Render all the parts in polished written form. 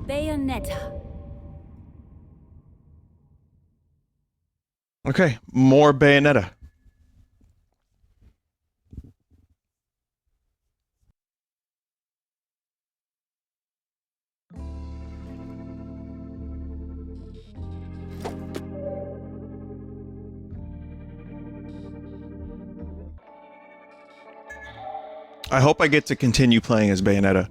Bayonetta. Okay, more Bayonetta. I hope I get to continue playing as Bayonetta.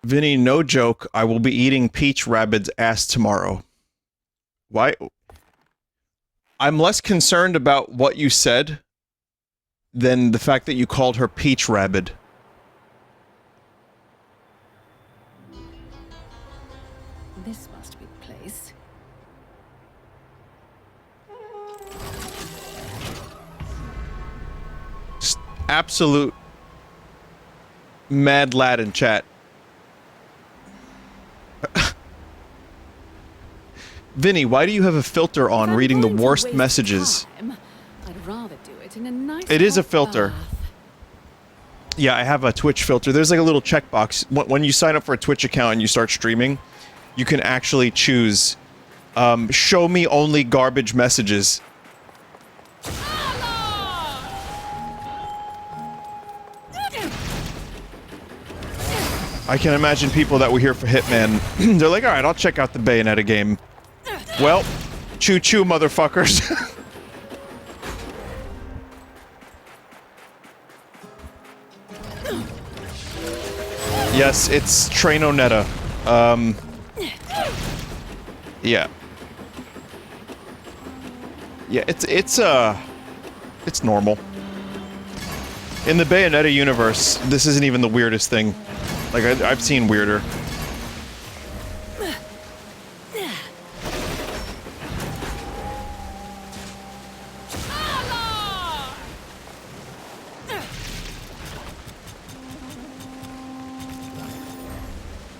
Vinny, no joke, I will be eating Peach Rabbit's ass tomorrow. Why? I'm less concerned about what you said than the fact that you called her Peach Rabbit. This must be the place. Just absolute mad lad in chat. Vinny, why do you have a filter on reading the worst messages? I'd rather do it in a nice It is a hot filter. bath. Yeah, I have a Twitch filter. There's like a little checkbox. When you sign up for a Twitch account and you start streaming, you can actually choose, show me only garbage messages. I can imagine people that were here for Hitman, they're like, alright, I'll check out the Bayonetta game. Well, choo-choo, motherfuckers. Yes, it's Trainonetta. Yeah. Yeah, it's normal. In the Bayonetta universe, this isn't even the weirdest thing. Like, I've seen weirder.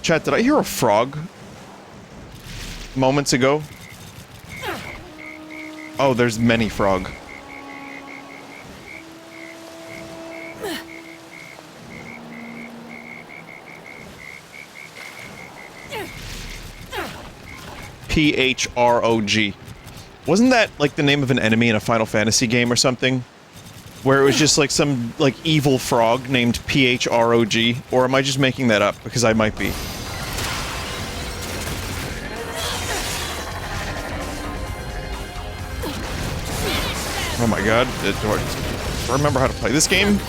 Chat, did I hear a frog? Moments ago? Oh, there's many frog. P-H-R-O-G. Wasn't that, like, the name of an enemy in a Final Fantasy game or something? Where it was just, like, some, like, evil frog named P-H-R-O-G? Or am I just making that up? Because I might be. Oh my god. Do I remember how to play this game?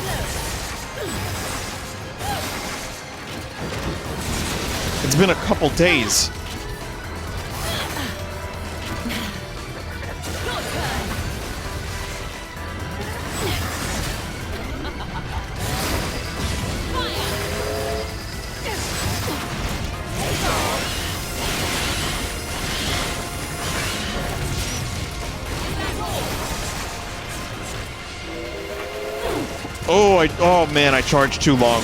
It's been a couple days. Oh man, I charged too long.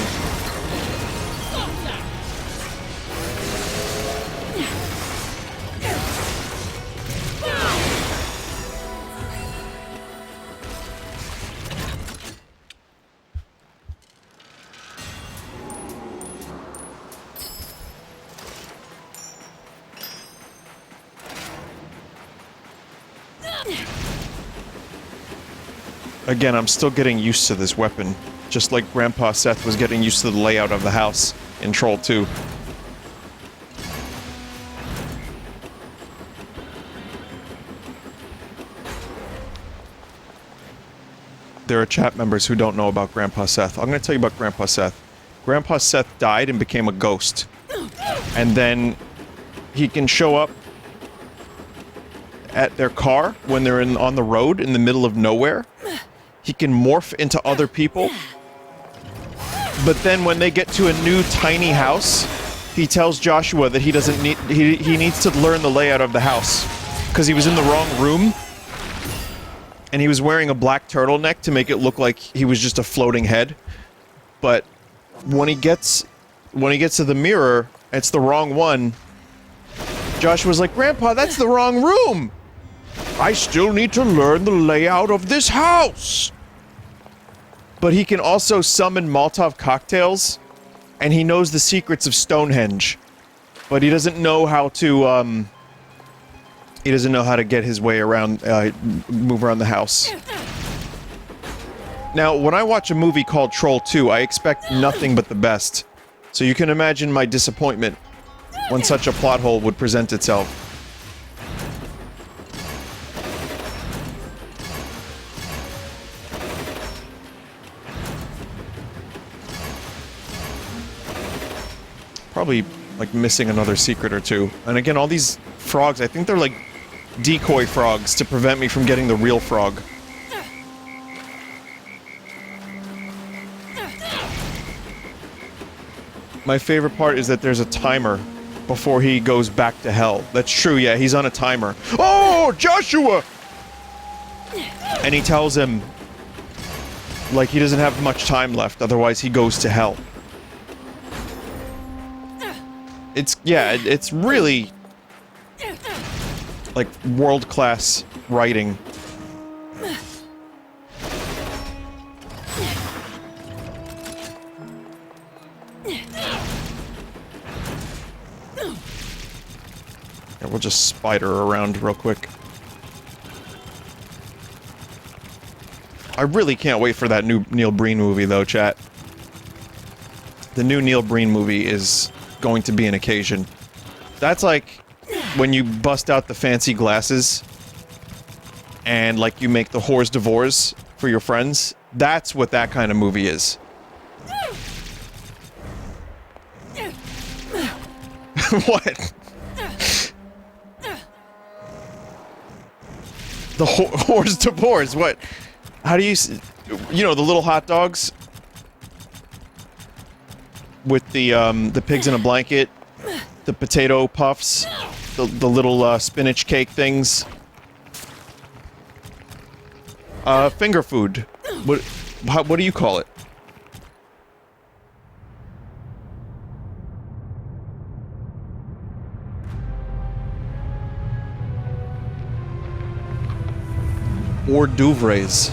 Again, I'm still getting used to this weapon, just like Grandpa Seth was getting used to the layout of the house in Troll 2. There are chat members who don't know about Grandpa Seth. I'm gonna tell you about Grandpa Seth. Grandpa Seth died and became a ghost. And then he can show up at their car when they're on the road in the middle of nowhere. He can morph into other people. But then when they get to a new tiny house, he tells Joshua that he doesn't need he needs to learn the layout of the house because he was in the wrong room and he was wearing a black turtleneck to make it look like he was just a floating head. But when he gets to the mirror, it's the wrong one. Joshua's like, "Grandpa, that's the wrong room. I still need to learn the layout of this house." But he can also summon Molotov cocktails and he knows the secrets of Stonehenge, but he doesn't know how to, he doesn't know how to get his way around, move around the house. Now, when I watch a movie called Troll 2, I expect nothing but the best. So you can imagine my disappointment when such a plot hole would present itself. Probably, like, missing another secret or two. And again, all these frogs, I think they're like decoy frogs to prevent me from getting the real frog. My favorite part is that there's a timer before he goes back to hell. That's true, yeah, he's on a timer. Oh, Joshua! And he tells him, like, he doesn't have much time left, otherwise he goes to hell. It's, yeah, it's really, like, world-class writing. Yeah, we'll just spider around real quick. I really can't wait for that new Neil Breen movie, though, chat. The new Neil Breen movie is going to be an occasion. That's like when you bust out the fancy glasses and, like, you make the hors d'oeuvres for your friends. That's what that kind of movie is. What? The hors d'oeuvres, what? How do you... You know, the little hot dogs? With the pigs in a blanket, the potato puffs, the little spinach cake things. Finger food. What do you call it? Hors d'oeuvres.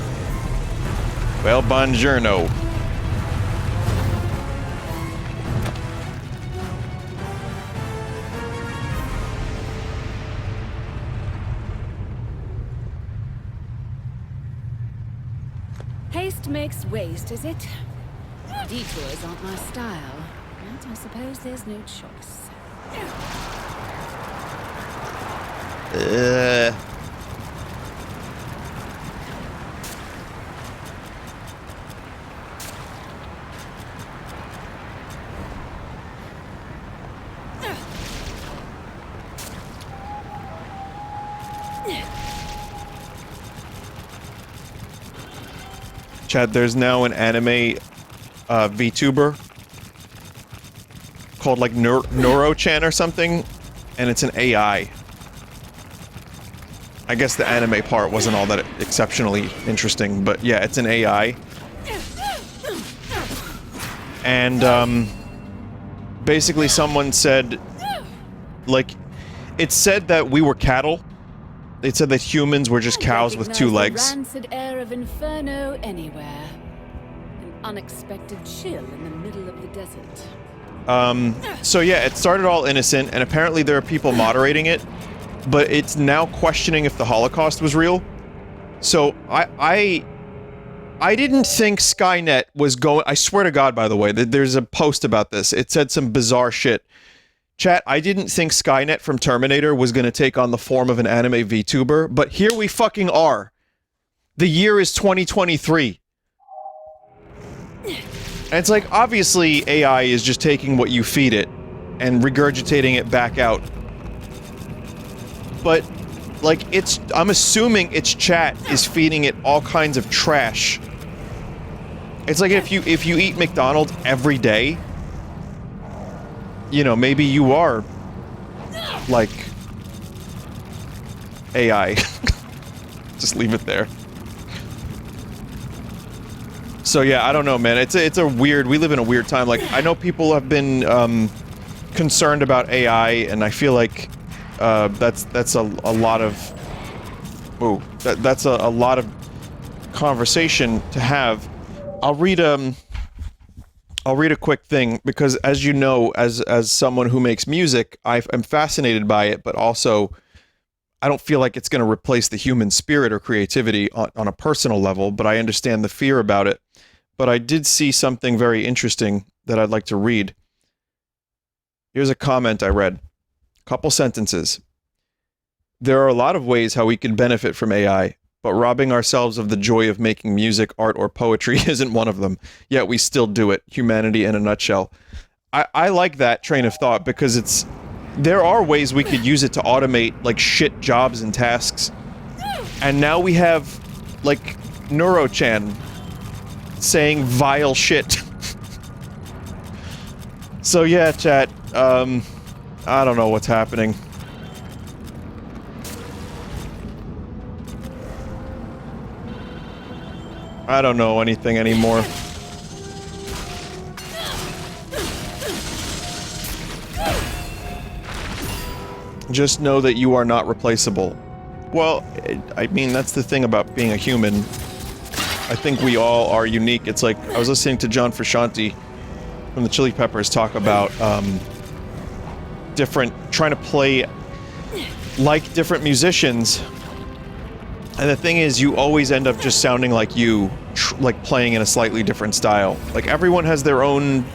Well, buongiorno. Haste makes waste, is it? Detours aren't my style, but I suppose there's no choice. Chad, there's now an anime VTuber called like Neurochan or something, and it's an AI. I guess the anime part wasn't all that exceptionally interesting, but yeah, it's an AI. And basically someone said, like, it said that we were cattle. It said that humans were just cows with two legs. The rancid air of inferno anywhere. An unexpected chill in the middle of the desert. So yeah, it started all innocent, and apparently there are people moderating it, but it's now questioning if the Holocaust was real. So I didn't think Skynet was going... I swear to God, by the way, that there's a post about this. It said some bizarre shit. Chat, I didn't think Skynet from Terminator was gonna take on the form of an anime VTuber, but here we fucking are. The year is 2023. And it's like, obviously, AI is just taking what you feed it and regurgitating it back out. But, like, I'm assuming its chat is feeding it all kinds of trash. It's like if you eat McDonald's every day, you know, maybe you are, like, AI. Just leave it there. So yeah, I don't know, man. It's a weird... We live in a weird time. Like, I know people have been concerned about AI, and I feel like that's a lot of... Ooh, that's a lot of conversation to have. I'll read I'll read a quick thing because, as you know, as someone who makes music, I'm fascinated by it, but also I don't feel like it's going to replace the human spirit or creativity on a personal level, but I understand the fear about it. But I did see something very interesting that I'd like to read. Here's a comment I read. Couple sentences. There are a lot of ways how we can benefit from AI, but robbing ourselves of the joy of making music, art, or poetry isn't one of them. Yet we still do it. Humanity in a nutshell. I like that train of thought because there are ways we could use it to automate like shit jobs and tasks. And now we have like Neurochan saying vile shit. So yeah, chat, I don't know what's happening. I don't know anything anymore. Just know that you are not replaceable. Well, I mean, that's the thing about being a human. I think we all are unique. It's like, I was listening to John Frusciante from the Chili Peppers talk about, trying to play like different musicians. And the thing is, you always end up just sounding like you, like playing in a slightly different style. Like, everyone has their own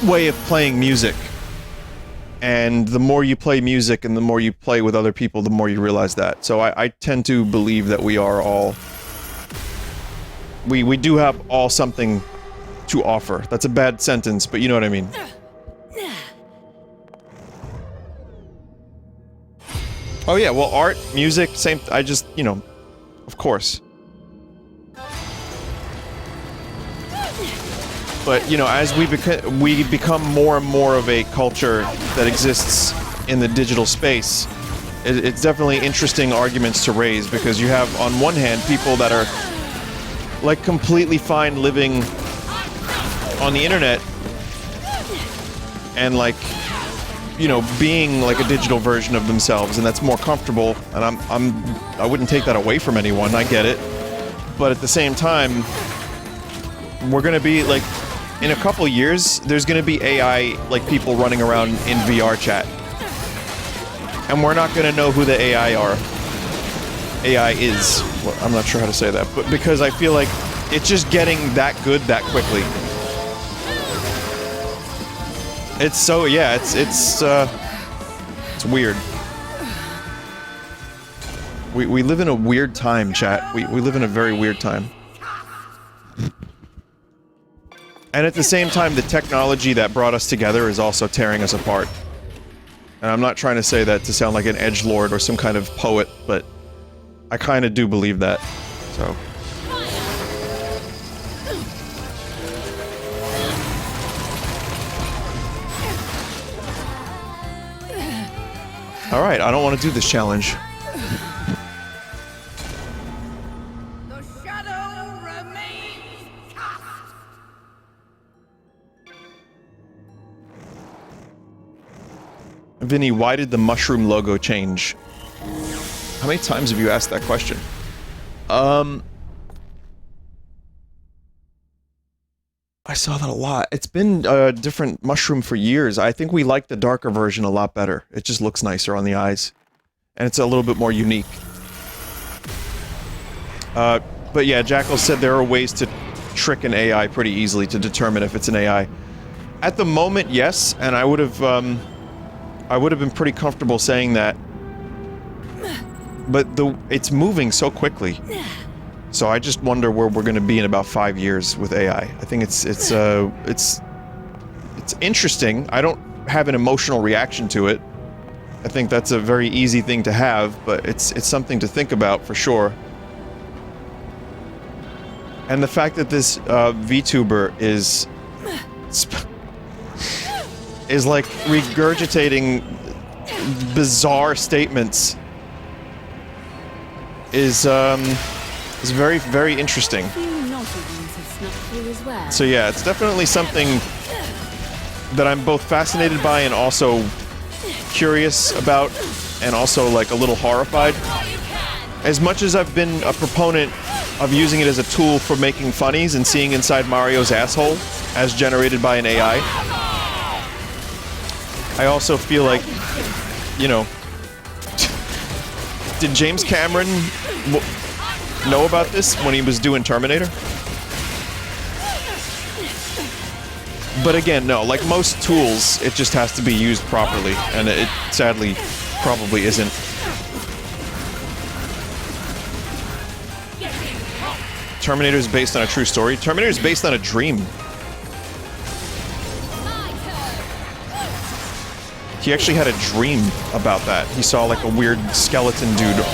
way of playing music. And the more you play music and the more you play with other people, the more you realize that. So I tend to believe that we are all... We do have all something to offer. That's a bad sentence, but you know what I mean. Oh yeah, well, art, music, same... I just, you know, of course. But, you know, as we become more and more of a culture that exists in the digital space, it's definitely interesting arguments to raise, because you have, on one hand, people that are, like, completely fine living on the internet and, like, you know, being like a digital version of themselves, and that's more comfortable, and I wouldn't take that away from anyone, I get it. But at the same time, we're gonna be, like, in a couple years, there's gonna be AI, like, people running around in VR chat. And we're not gonna know who the AI are. AI is. Well, I'm not sure how to say that, but because I feel like it's just getting that good that quickly. It's so, yeah, it's weird. We live in a weird time, chat. We live in a very weird time. And at the same time, the technology that brought us together is also tearing us apart. And I'm not trying to say that to sound like an edgelord or some kind of poet, but I kind of do believe that, so... Alright, I don't want to do this challenge. The shadow remains cast. Vinny, why did the mushroom logo change? How many times have you asked that question? I saw that a lot. It's been a different mushroom for years. I think we like the darker version a lot better. It just looks nicer on the eyes. And it's a little bit more unique. But yeah, Jackal said there are ways to trick an AI pretty easily to determine if it's an AI. At the moment, yes, and I would have been pretty comfortable saying that. But it's moving so quickly. So I just wonder where we're going to be in about 5 years with AI. I think it's interesting. I don't have an emotional reaction to it. I think that's a very easy thing to have, but it's something to think about for sure. And the fact that this VTuber is like regurgitating bizarre statements is very, very interesting. So yeah, it's definitely something that I'm both fascinated by and also curious about, and also like a little horrified. As much as I've been a proponent of using it as a tool for making funnies and seeing inside Mario's asshole as generated by an AI. I also feel like, you know, did James Cameron know about this when he was doing Terminator? But again, no, like most tools, it just has to be used properly, and it sadly probably isn't. Terminator is based on a true story. Terminator is based on a dream. He actually had a dream about that. He saw like a weird skeleton dude.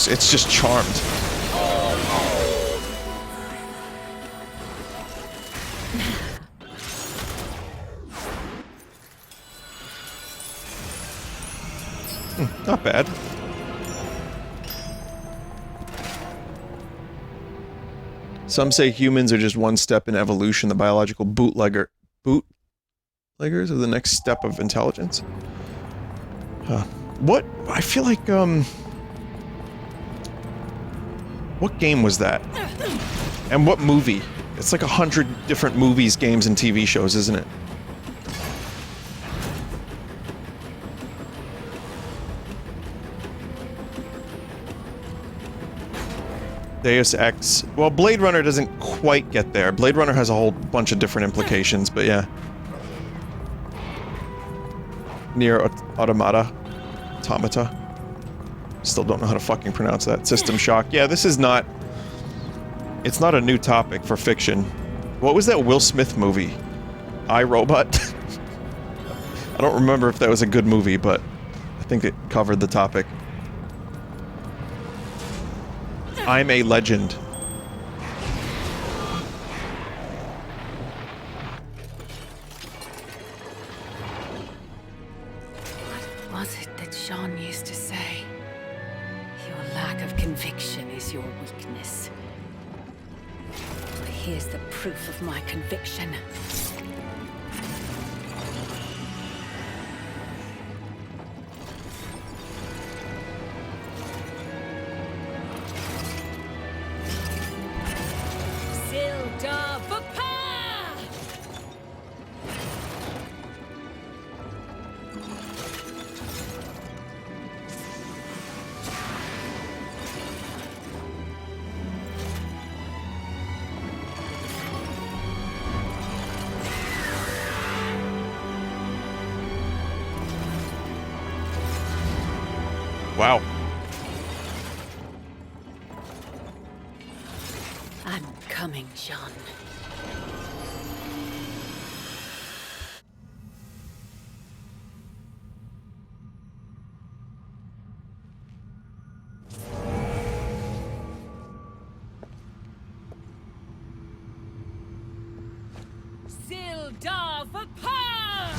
It's just charmed. Not bad. Some say humans are just one step in evolution. The biological bootleggers are the next step of intelligence. Huh. What? I feel like, what game was that? And what movie? It's like 100 different movies, games, and TV shows, isn't it? Deus Ex. Well, Blade Runner doesn't quite get there. Blade Runner has a whole bunch of different implications, but yeah. Nier Automata. Still don't know how to fucking pronounce that. System Shock. Yeah, this is not... It's not a new topic for fiction. What was that Will Smith movie? I, Robot? I don't remember if that was a good movie, but I think it covered the topic. I'm a Legend. What was it that Sean used to say? Your lack of conviction is your weakness. Well, here's the proof of my conviction. Wow. I'm coming, John. Sildar for power!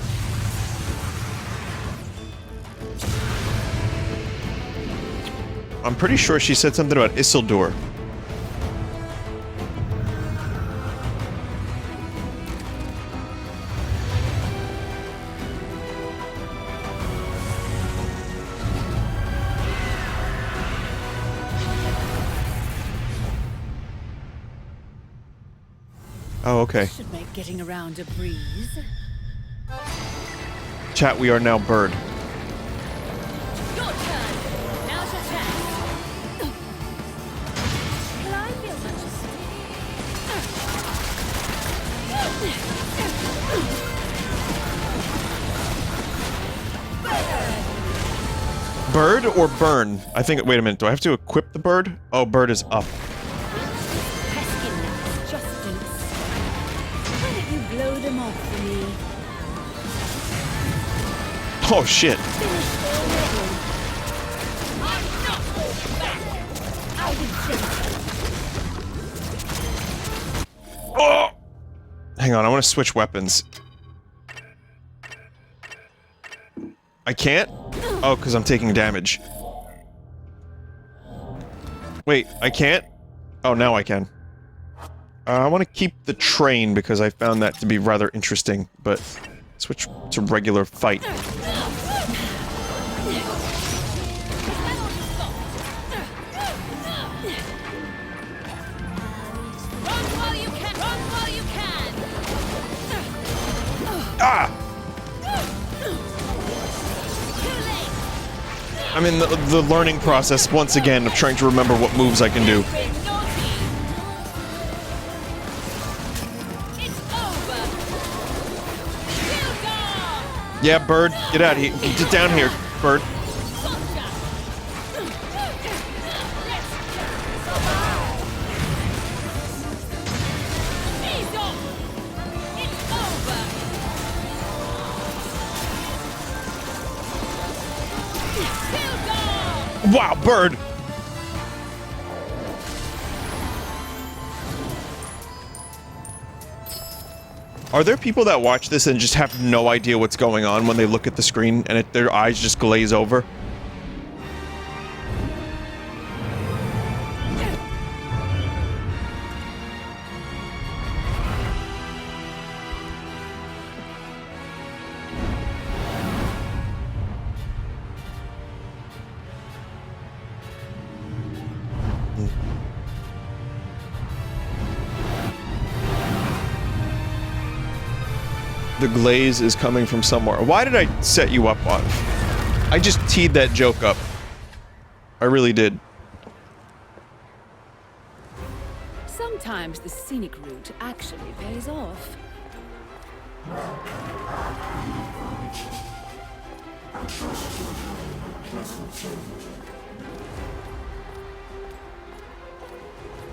I'm pretty sure she said something about Isildur. Oh, okay. Should make getting around a breeze. Chat, we are now Bird. Your turn. Now's your chance. Can I feel such a Bird or burn? I think. Wait a minute. Do I have to equip the bird? Oh, bird is up. blow them off for me? Oh shit. Oh! Hang on, I want to switch weapons. I can't? Oh, because I'm taking damage. Wait, I can't? Oh, now I can. I want to keep the train because I found that to be rather interesting, but switch to regular fight. Ah! I'm in the learning process once again of trying to remember what moves I can do. Yeah, bird, get out of here. Get down here, bird. Wow, bird! Are there people that watch this and just have no idea what's going on when they look at the screen and their eyes just glaze over? The glaze is coming from somewhere. Why did I set you up on? I just teed that joke up. I really did. Sometimes the scenic route actually pays off.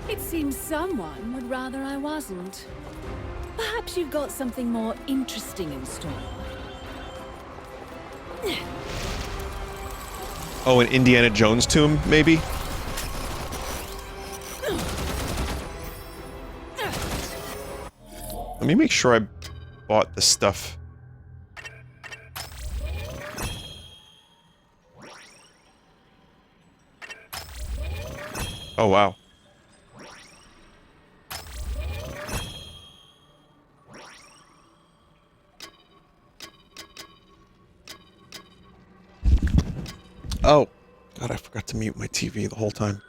It seems someone would rather I wasn't. Perhaps you've got something more interesting in store. Oh, an Indiana Jones tomb, maybe? Let me make sure I bought the stuff. Oh, wow. Oh, God, I forgot to mute my TV the whole time.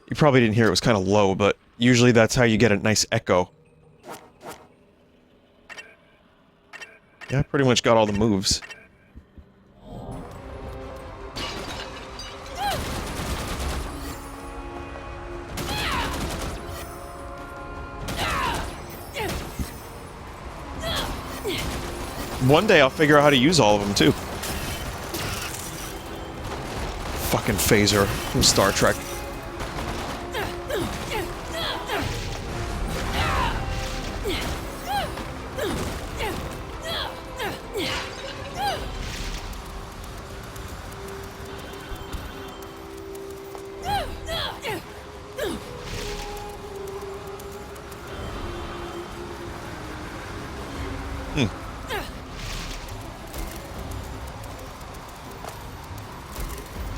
You probably didn't hear it was kind of low, but usually that's how you get a nice echo. Yeah, I pretty much got all the moves. One day I'll figure out how to use all of them, too. Fucking phaser from Star Trek.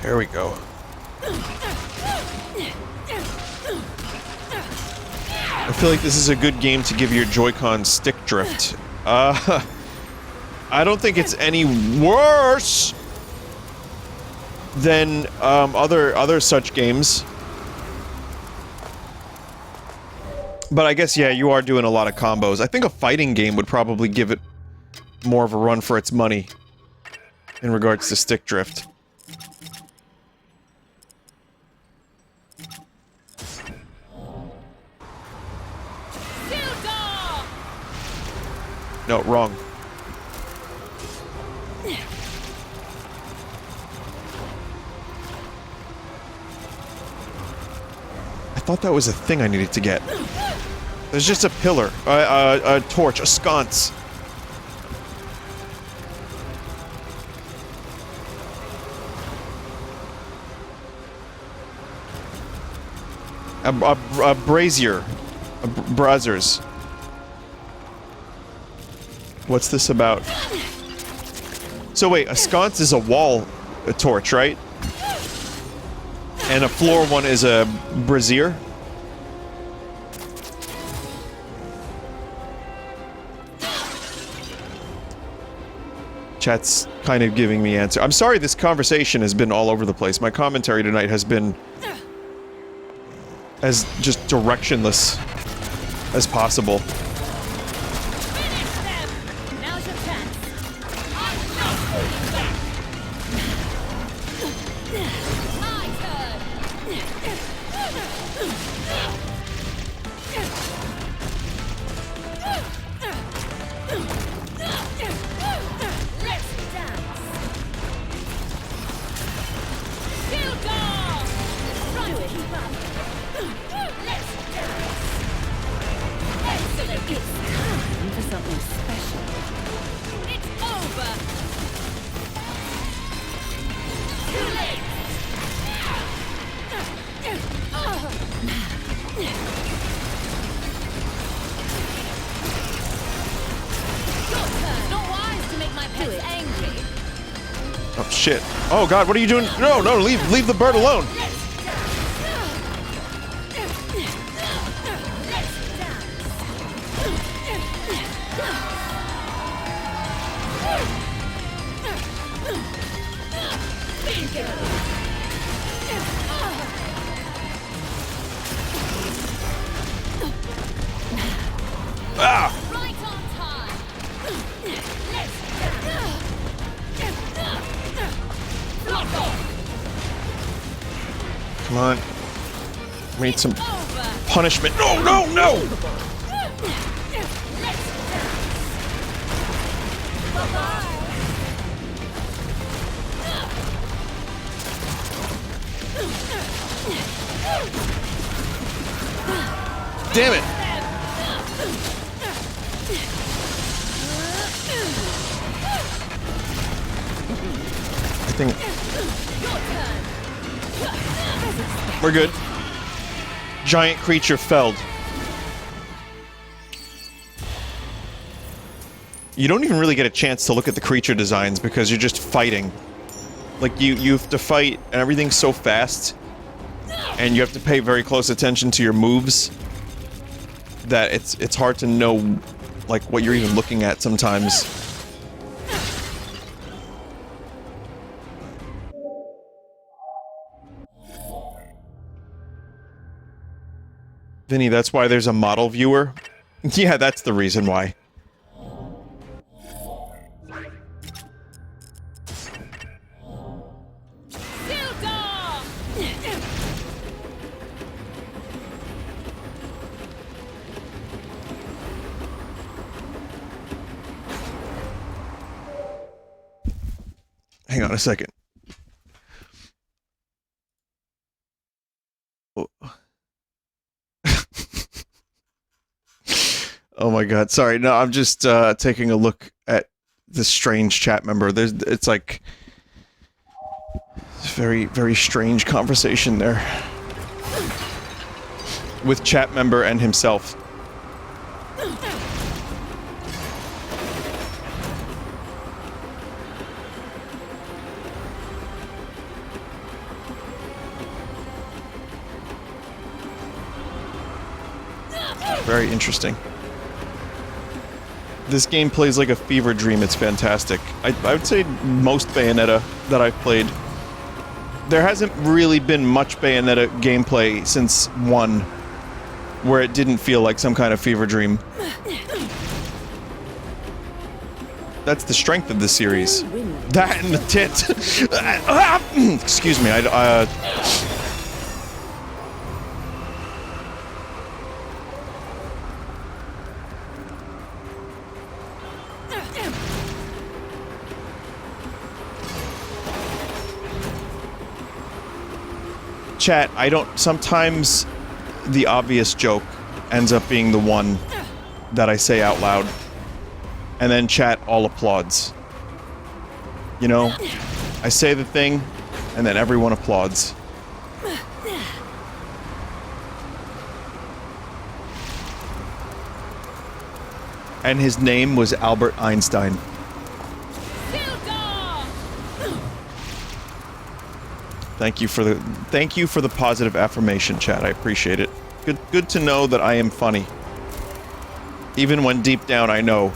There we go. I feel like this is a good game to give your Joy-Con stick drift. I don't think it's any worse than other such games. But I guess, yeah, you are doing a lot of combos. I think a fighting game would probably give it more of a run for its money in regards to stick drift. No, wrong. I thought that was a thing I needed to get. There's just a pillar, a torch, a sconce. A brazier. Brazzers. What's this about? So wait, a sconce is a wall torch, right? And a floor one is a brazier? Chat's kind of giving me answer. I'm sorry this conversation has been all over the place. My commentary tonight has been as just directionless as possible. Now's your chance. My turn. Let's dance. Kill dog. Right, keep up. Let's dance. Excellent. It's time for something special. It's over. Too late. Your turn. Not wise to make my pets angry. Oh shit. Oh god, what are you doing? No, no, leave the bird alone. Ah! Right on time. Let's block off. Come on. We need some punishment. No, no, no! Damn it! I think we're good. Giant creature felled. You don't even really get a chance to look at the creature designs because you're just fighting. Like you have to fight and everything's so fast and you have to pay very close attention to your moves that it's hard to know like what you're even looking at sometimes. Vinny, that's why there's a model viewer? Yeah, that's the reason why. Hang on a second. Oh. Oh my god, sorry. No, I'm just taking a look at this strange chat member. It's like very, very strange conversation there with chat member and himself. Very interesting. This game plays like a fever dream. It's fantastic. I would say most Bayonetta that I've played. There hasn't really been much Bayonetta gameplay since 1 where it didn't feel like some kind of fever dream. That's the strength of this series. That and the tit. Excuse me. Chat, I don't... Sometimes the obvious joke ends up being the one that I say out loud. And then chat all applauds. You know? I say the thing, and then everyone applauds. And his name was Albert Einstein. Kill dog! Thank you for the positive affirmation, chat. I appreciate it. Good to know that I am funny. Even when deep down I know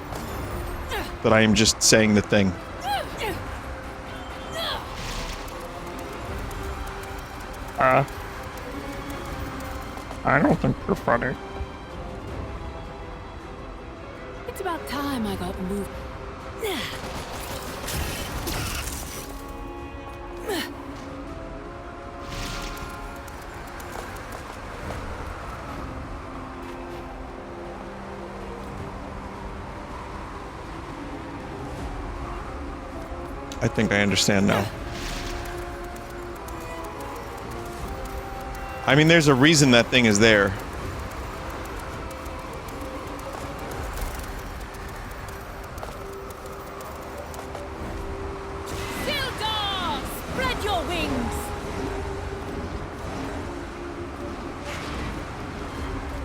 that I am just saying the thing. I don't think you're funny. It's about time I got moved. I think I understand now. I mean, there's a reason that thing is there. Sildar! Spread your wings!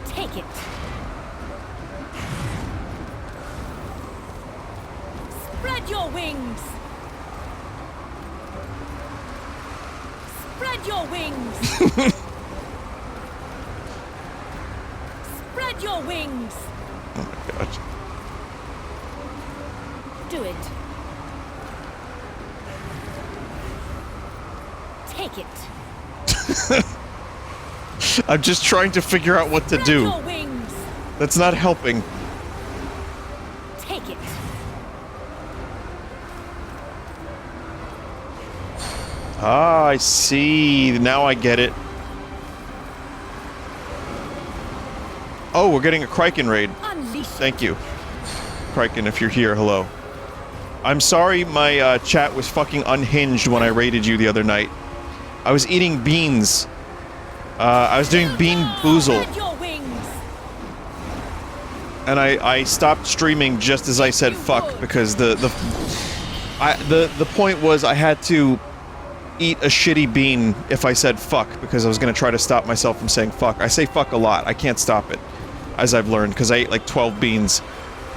Take it! Spread your wings! Spread your wings! Spread your wings! Oh my god. Do it. Take it. I'm just trying to figure out what to Spread do. your wings! That's not helping. Take it. Ah, I see. Now I get it. Oh, we're getting a Kriken raid. Unleash. Thank you. Kriken, if you're here, hello. I'm sorry my chat was fucking unhinged when I raided you the other night. I was eating beans. I was doing bean boozle. Spread your wings! And I stopped streaming just as I said fuck because the point was I had to eat a shitty bean if I said fuck because I was gonna try to stop myself from saying fuck. I say fuck a lot. I can't stop it, as I've learned, because I ate like 12 beans.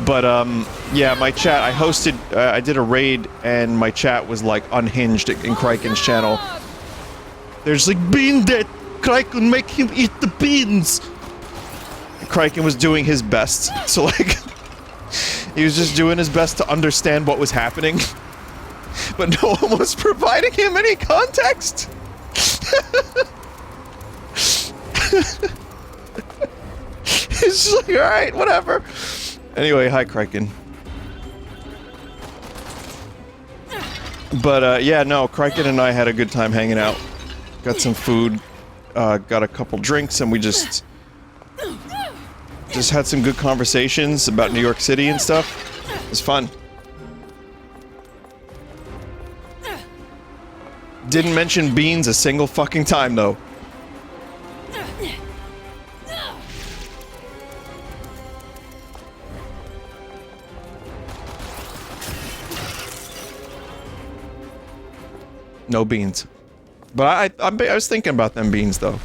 But yeah, my chat. I hosted. I did a raid, and my chat was like unhinged in Kriken's channel. There's like bean dead. Kriken, make him eat the beans. Kriken was doing his best, so like he was just doing his best to understand what was happening, but no one was providing him any context. He's just like, all right, whatever. Anyway, hi Kriken. But yeah, no, Kriken and I had a good time hanging out. Got some food, got a couple drinks, and we just had some good conversations about New York City and stuff. It was fun. Didn't mention beans a single fucking time, though. No beans. But I was thinking about them beans, though.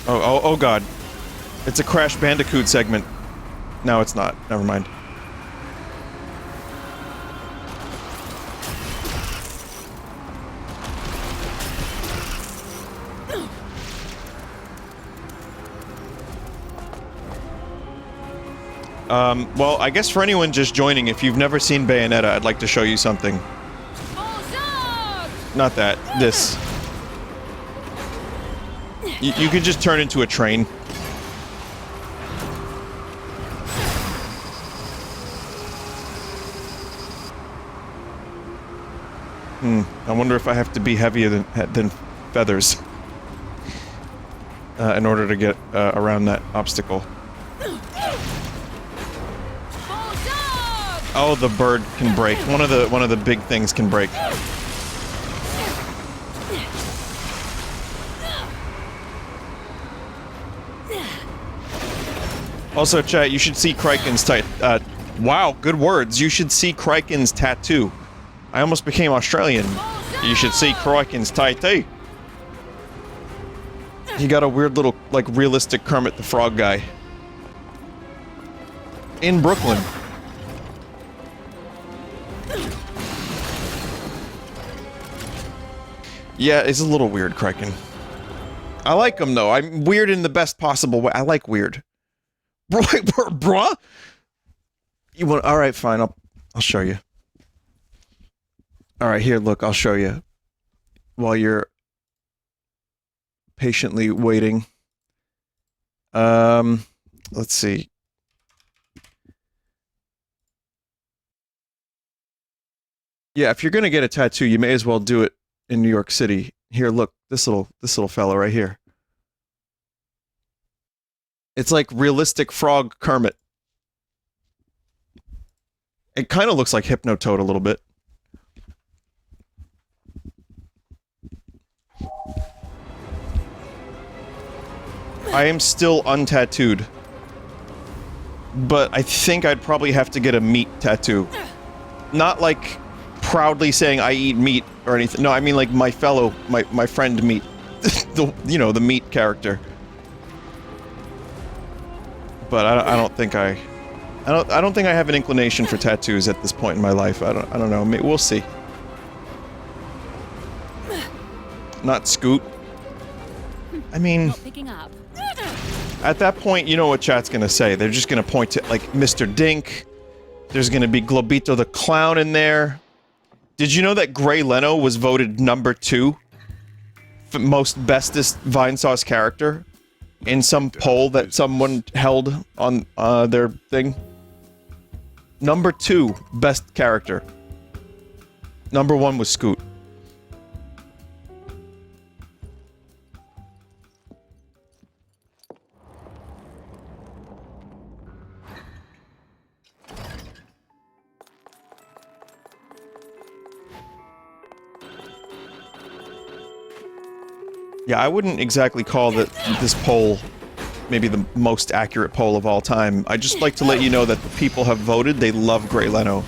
Oh god. It's a Crash Bandicoot segment. No, it's not. Never mind. Well, I guess for anyone just joining, if you've never seen Bayonetta, I'd like to show you something. Not that. This. You can just turn into a train. I wonder if I have to be heavier than feathers in order to get around that obstacle. Oh, the bird can break. One of the big things can break. Also, chat, you should see Kriken's wow, good words. You should see Kriken's tattoo. I almost became Australian. You should see Kriken's tattoo. He got a weird little, like, realistic Kermit the Frog guy. In Brooklyn. Yeah, it's a little weird, Kriken. I like him, though. I'm weird in the best possible way. I like weird. Bruh? You want... Alright, fine. I'll show you. Alright, here, look. I'll show you. While you're patiently waiting. Let's see. Yeah, if you're gonna get a tattoo, you may as well do it in New York City. Here, look, this little fella right here. It's like realistic frog Kermit. It kind of looks like Hypnotoad a little bit. I am still untattooed. But I think I'd probably have to get a meat tattoo. Not like proudly saying I eat meat or anything. No, I mean like my friend meat. the meat character. But I don't think I have an inclination for tattoos at this point in my life. I don't know. We'll see. Not Scoot. I mean, picking up. At that point, you know what chat's gonna say. They're just gonna point to, like, Mr. Dink. There's gonna be Globito the Clown in there. Did you know that Gray Leno was voted #2 for most bestest Vinesauce character in some poll that someone held on their thing? #2 best character. #1 was Scoot. Yeah, I wouldn't exactly call this poll maybe the most accurate poll of all time. I just like to let you know that the people have voted. They love Gray Leno.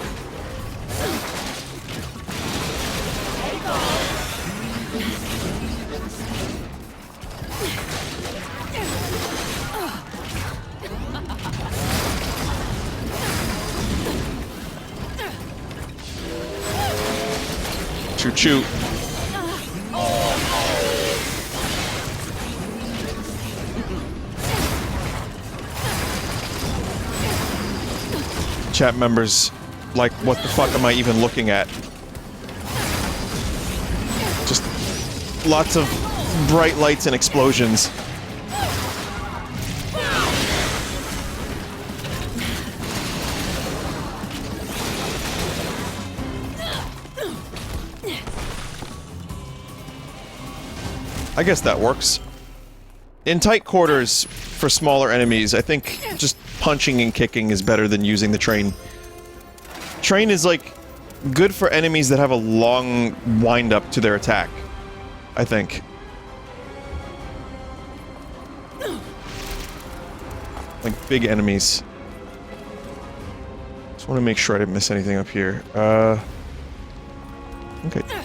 Choo-choo. Chat members, like, what the fuck am I even looking at? Just lots of bright lights and explosions. I guess that works. In tight quarters, for smaller enemies, I think just punching and kicking is better than using the train. Train is, like, good for enemies that have a long wind-up to their attack, I think. Like, big enemies. Just want to make sure I didn't miss anything up here. I think I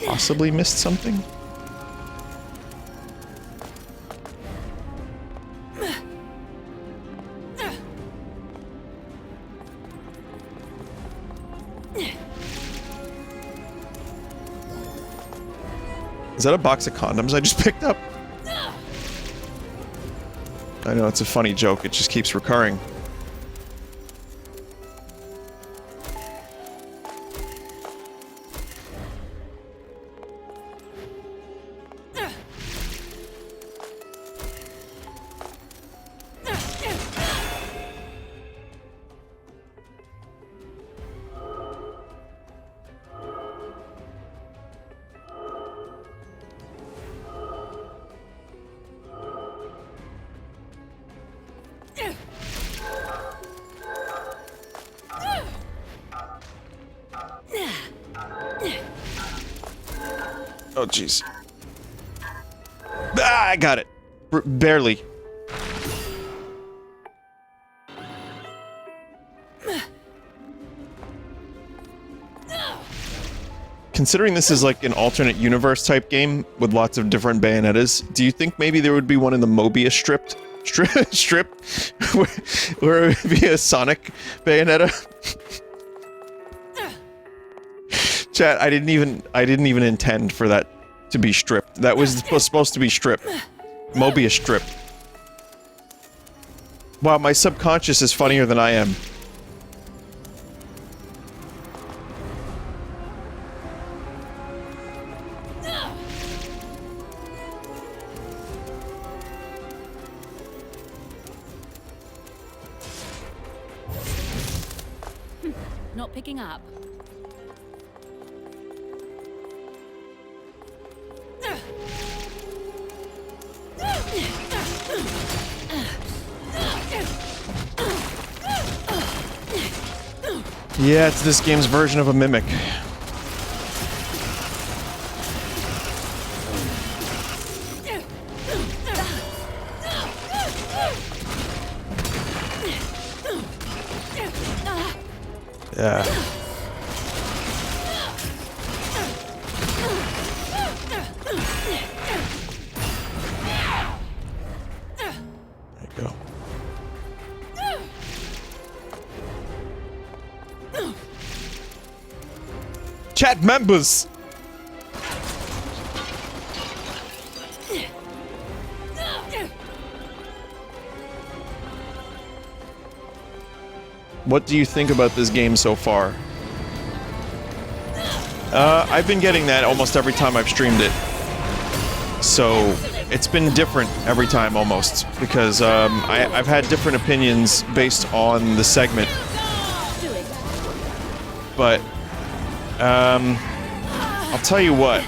possibly missed something? Is that a box of condoms I just picked up? I know, it's a funny joke, it just keeps recurring. Oh, jeez. Ah, I got it. Barely. Considering this is like an alternate universe type game with lots of different Bayonettas, do you think maybe there would be one in the Mobius strip where it would be a Sonic Bayonetta? Chat, I didn't even intend for that to be stripped. That was supposed to be stripped. Mobius strip. Wow, my subconscious is funnier than I am. Not picking up. Yeah, it's this game's version of a mimic. Yeah. There you go. Chat members! What do you think about this game so far? I've been getting that almost every time I've streamed it. So, it's been different every time almost, because I've had different opinions based on the segment. But, I'll tell you what.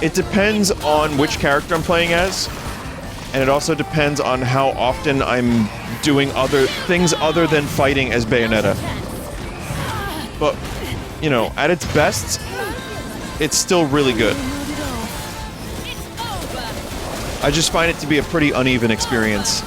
It depends on which character I'm playing as, and it also depends on how often I'm doing other things other than fighting as Bayonetta. But, you know, at its best, it's still really good. I just find it to be a pretty uneven experience.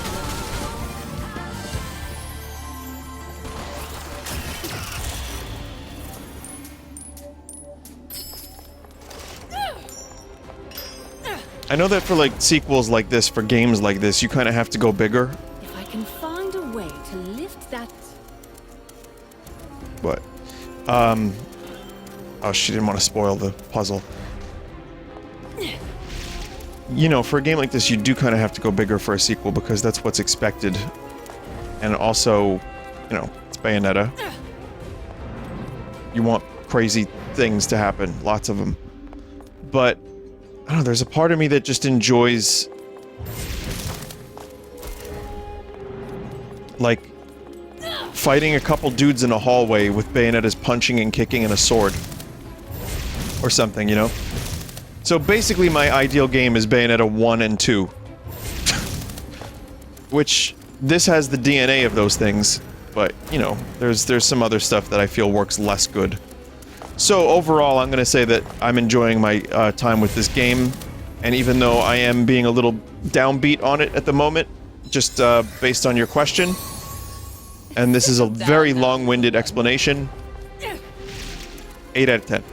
I know that for like sequels like this, for games like this, you kind of have to go bigger. If I can find a way to lift that... But, oh, she didn't want to spoil the puzzle. You know, for a game like this, you do kind of have to go bigger for a sequel because that's what's expected. And also, you know, it's Bayonetta. You want crazy things to happen, lots of them. But, I don't know, there's a part of me that just enjoys... like, fighting a couple dudes in a hallway with Bayonetta's punching and kicking and a sword. Or something, you know? So basically my ideal game is Bayonetta 1 and 2. Which, this has the DNA of those things, but, you know, there's some other stuff that I feel works less good. So overall, I'm gonna say that I'm enjoying my time with this game, and even though I am being a little downbeat on it at the moment, just based on your question, and this is a very long-winded explanation, 8 out of 10.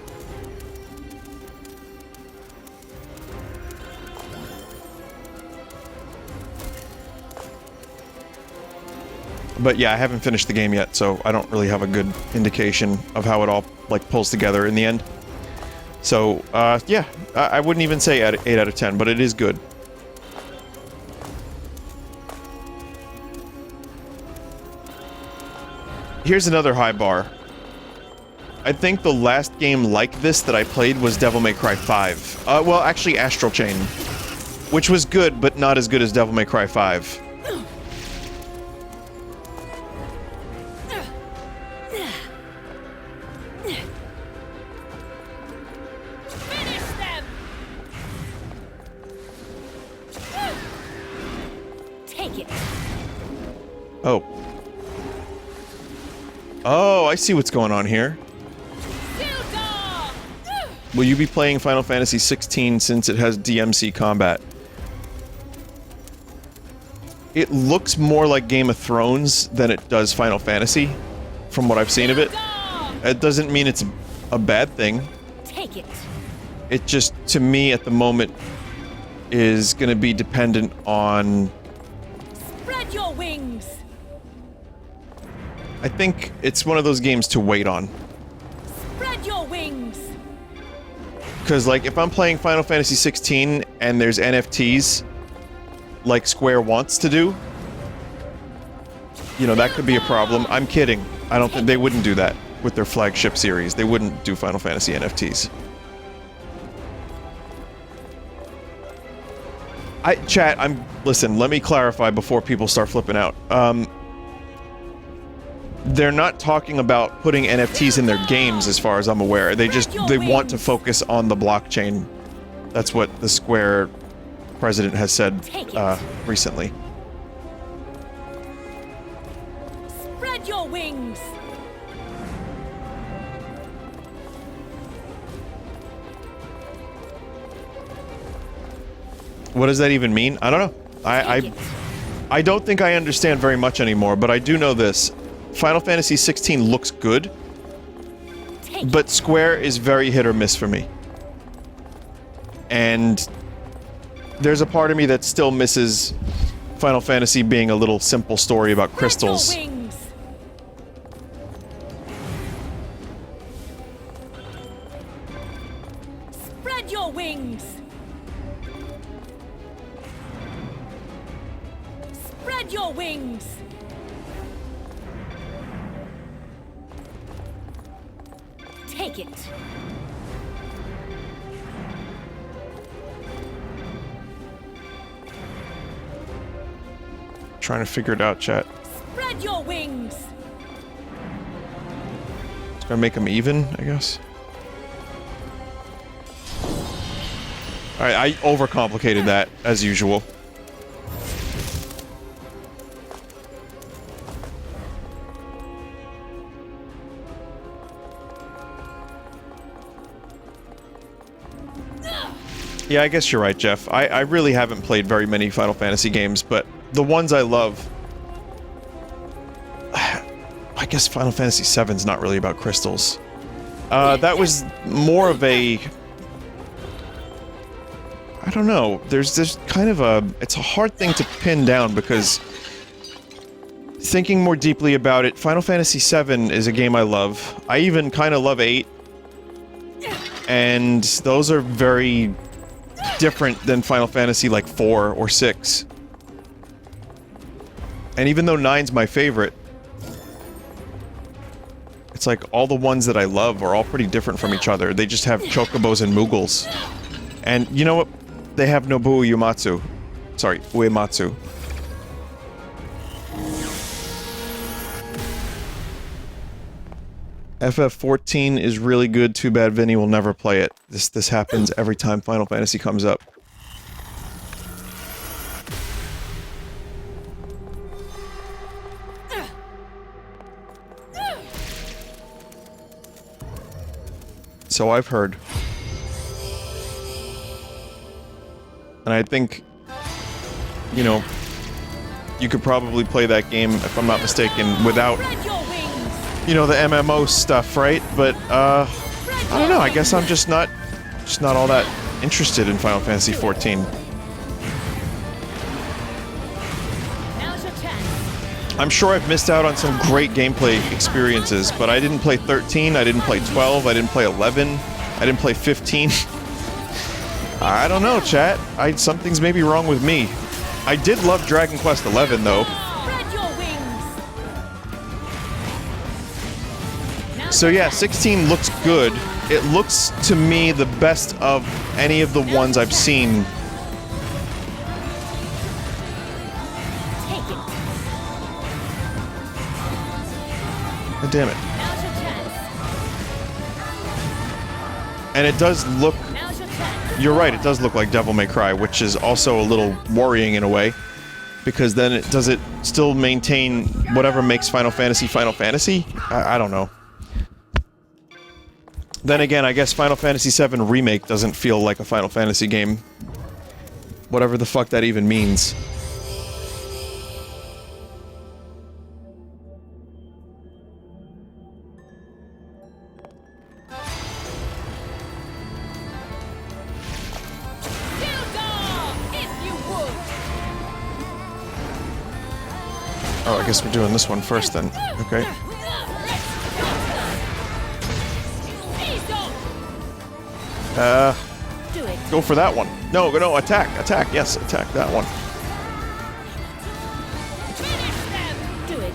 But yeah, I haven't finished the game yet, so I don't really have a good indication of how it all, like, pulls together in the end. So, yeah, I wouldn't even say 8 out of 10, but it is good. Here's another high bar. I think the last game like this that I played was Devil May Cry 5. Well, actually Astral Chain, which was good, but not as good as Devil May Cry 5. Oh. Oh, I see what's going on here. Will you be playing Final Fantasy 16 since it has DMC combat? It looks more like Game of Thrones than it does Final Fantasy, from what I've seen of it. It doesn't mean it's a bad thing. Take it. It just, to me, at the moment, is gonna be dependent on... Spread your wings. I think it's one of those games to wait on. Spread your wings. Because, like, if I'm playing Final Fantasy 16 and there's NFTs, like Square wants to do, you know, that could be a problem. I'm kidding. I don't think they wouldn't do that with their flagship series. They wouldn't do Final Fantasy NFTs. Chat, listen, let me clarify before people start flipping out. They're not talking about putting NFTs in their games, as far as I'm aware. They want to focus on the blockchain. That's what the Square president has said recently. Spread your wings. What does that even mean? I don't know. I don't think I understand very much anymore, but I do know this. Final Fantasy 16 looks good, but Square is very hit or miss for me. And there's a part of me that still misses Final Fantasy being a little simple story about crystals. Spread your wings. Spread your wings. Take it. Trying to figure it out, chat. Spread your wings. It's gonna make them even, I guess. Alright, I overcomplicated that, as usual. Yeah, I guess you're right, Jeff. I really haven't played very many Final Fantasy games, but the ones I love... I guess Final Fantasy VII's not really about crystals. That was more of a... I don't know. There's kind of a... It's a hard thing to pin down because... Thinking more deeply about it, Final Fantasy VII is a game I love. I even kind of love 8. And those are very... different than Final Fantasy like 4 or 6. And even though 9's my favorite, it's like all the ones that I love are all pretty different from each other. They just have chocobos and moogles. And you know what? They have Nobuo Uematsu. Sorry, Uematsu. FF14 is really good. Too bad Vinny will never play it. This happens every time Final Fantasy comes up. So I've heard. And I think, you know, you could probably play that game, if I'm not mistaken, without, you know, the MMO stuff, right? But, I don't know, I guess I'm just not all that interested in Final Fantasy XIV. I'm sure I've missed out on some great gameplay experiences, but I didn't play 13, I didn't play 12, I didn't play 11, I didn't play 15. I don't know, chat. Something's maybe wrong with me. I did love Dragon Quest XI, though. So yeah, 16 looks good. It looks, to me, the best of any of the ones I've seen. God damn it. And it does look... You're right, it does look like Devil May Cry, which is also a little worrying in a way. Because then does it still maintain whatever makes Final Fantasy Final Fantasy? I don't know. Then again, I guess Final Fantasy VII Remake doesn't feel like a Final Fantasy game. Whatever the fuck that even means. Oh, I guess we're doing this one first then. Okay. Do it. Go for that one. No, no, attack, attack, yes, attack that one. Finish them. Do it.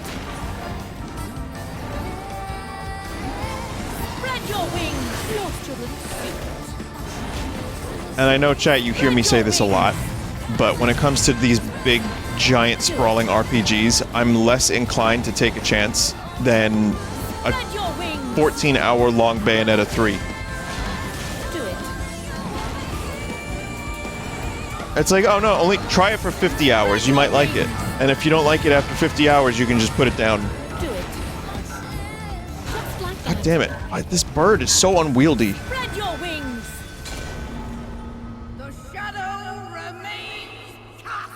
Spread your wings. Lost your little secret. And I know, chat, you hear me say this a lot, but when it comes to these big, giant, sprawling RPGs, I'm less inclined to take a chance than a Spread your wings. 14-hour-long Bayonetta 3. Do it. It's like, oh no, only try it for 50 hours, you might like it. And if you don't like it after 50 hours, you can just put it down. Do it. Just like God that. damn it, this bird is so unwieldy. Spread your wings. The shadow remains cast.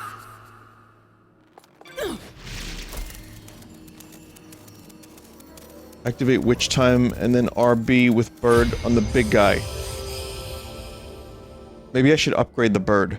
Activate witch time and then RB with bird on the big guy. Maybe I should upgrade the bird.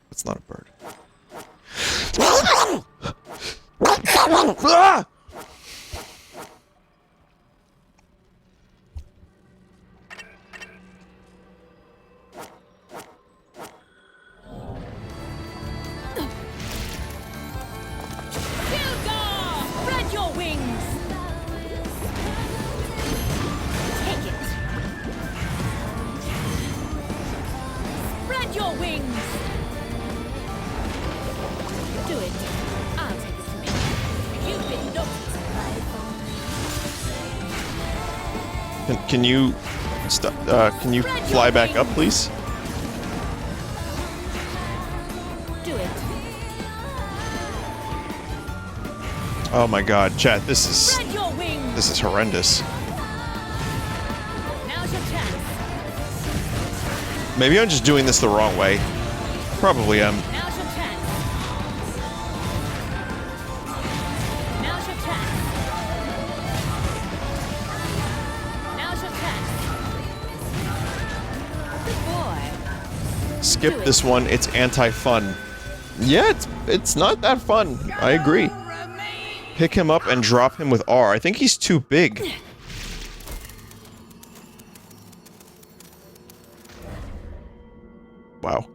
That's not a bird. Ah! Spread your wings. Take it. Spread your wings. Do it. I'll take it from here. You've been noticed. Can you stop? Can you fly back up, please? Do it. Oh my God, chat, this Spread your wings. is horrendous. Now's your chance. Maybe I'm just doing this the wrong way. Probably am. Now's your chance. Now's your chance. Now's your chance. Good boy. Skip this one. It's anti-fun. Yeah, it's not that fun. I agree. Pick him up and drop him with R. I think he's too big. Wow.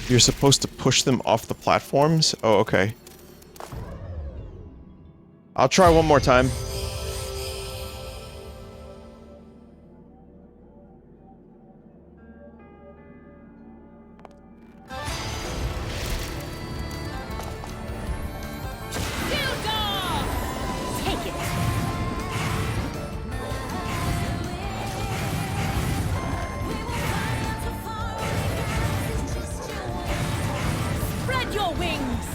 You're supposed to push them off the platforms? Oh, okay. I'll try one more time. Take it. Spread your wings.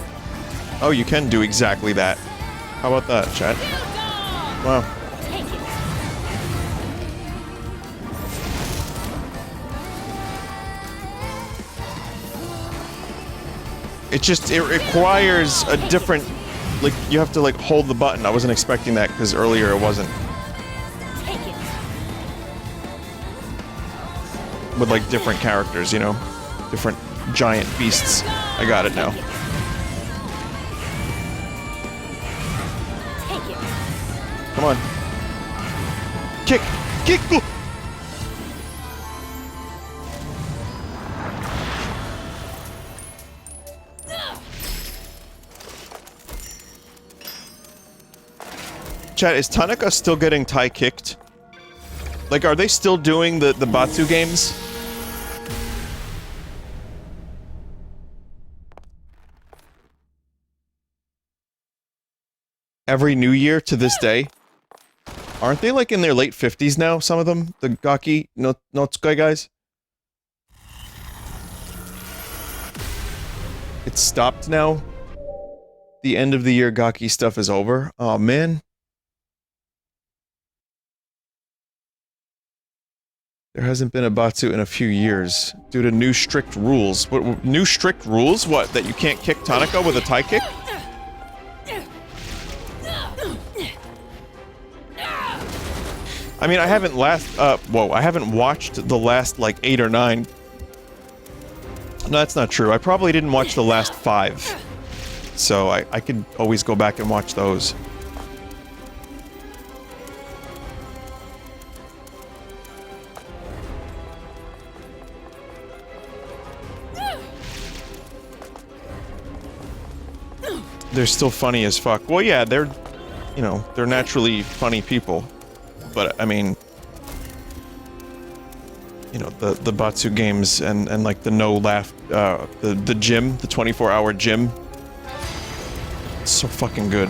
Oh, you can do exactly that. How about that, chat? Wow. Take it. It requires a different, like, you have to, like, hold the button. I wasn't expecting that, because earlier it wasn't. Take it. With, like, different characters, you know? Different giant beasts. I got it now. Take it. Come on. Kick! Kick! Go! Chat, is Tanaka still getting Thai kicked? Like, are they still doing the Batsu games? Every New Year to this day? Aren't they, like, in their late 50s now, some of them? The Gaki no Tsukai guys? It's stopped now? The end of the year Gaki stuff is over? Oh man. There hasn't been a Batsu in a few years, due to new strict rules. What, new strict rules? What, that you can't kick Tanaka with a Thai kick? I mean, I haven't I haven't watched the last, like, 8 or 9. No, that's not true. I probably didn't watch the last 5. So I could always go back and watch those. They're still funny as fuck. Well, yeah, they're, you know, they're naturally funny people. But, I mean, you know, the Batsu games and like the no laugh, the gym, the 24-hour gym. It's so fucking good.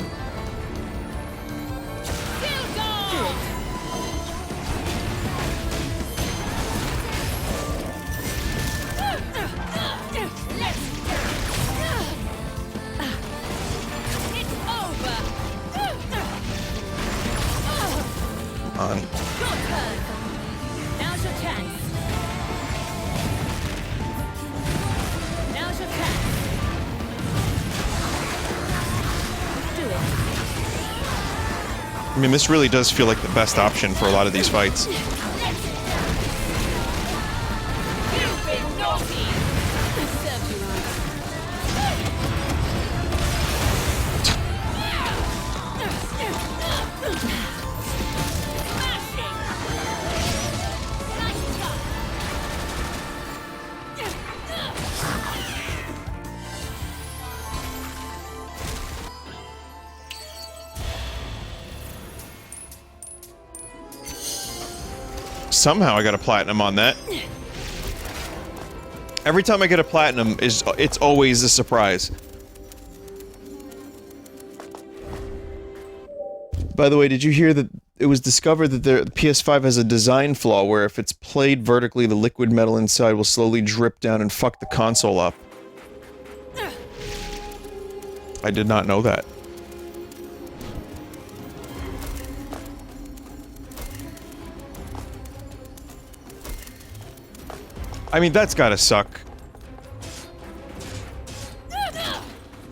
I mean, this really does feel like the best option for a lot of these fights. Somehow I got a platinum on that. Every time I get a platinum, it's always a surprise. By the way, did you hear that it was discovered that the PS5 has a design flaw where if it's played vertically, the liquid metal inside will slowly drip down and fuck the console up? I did not know that. I mean, that's gotta suck.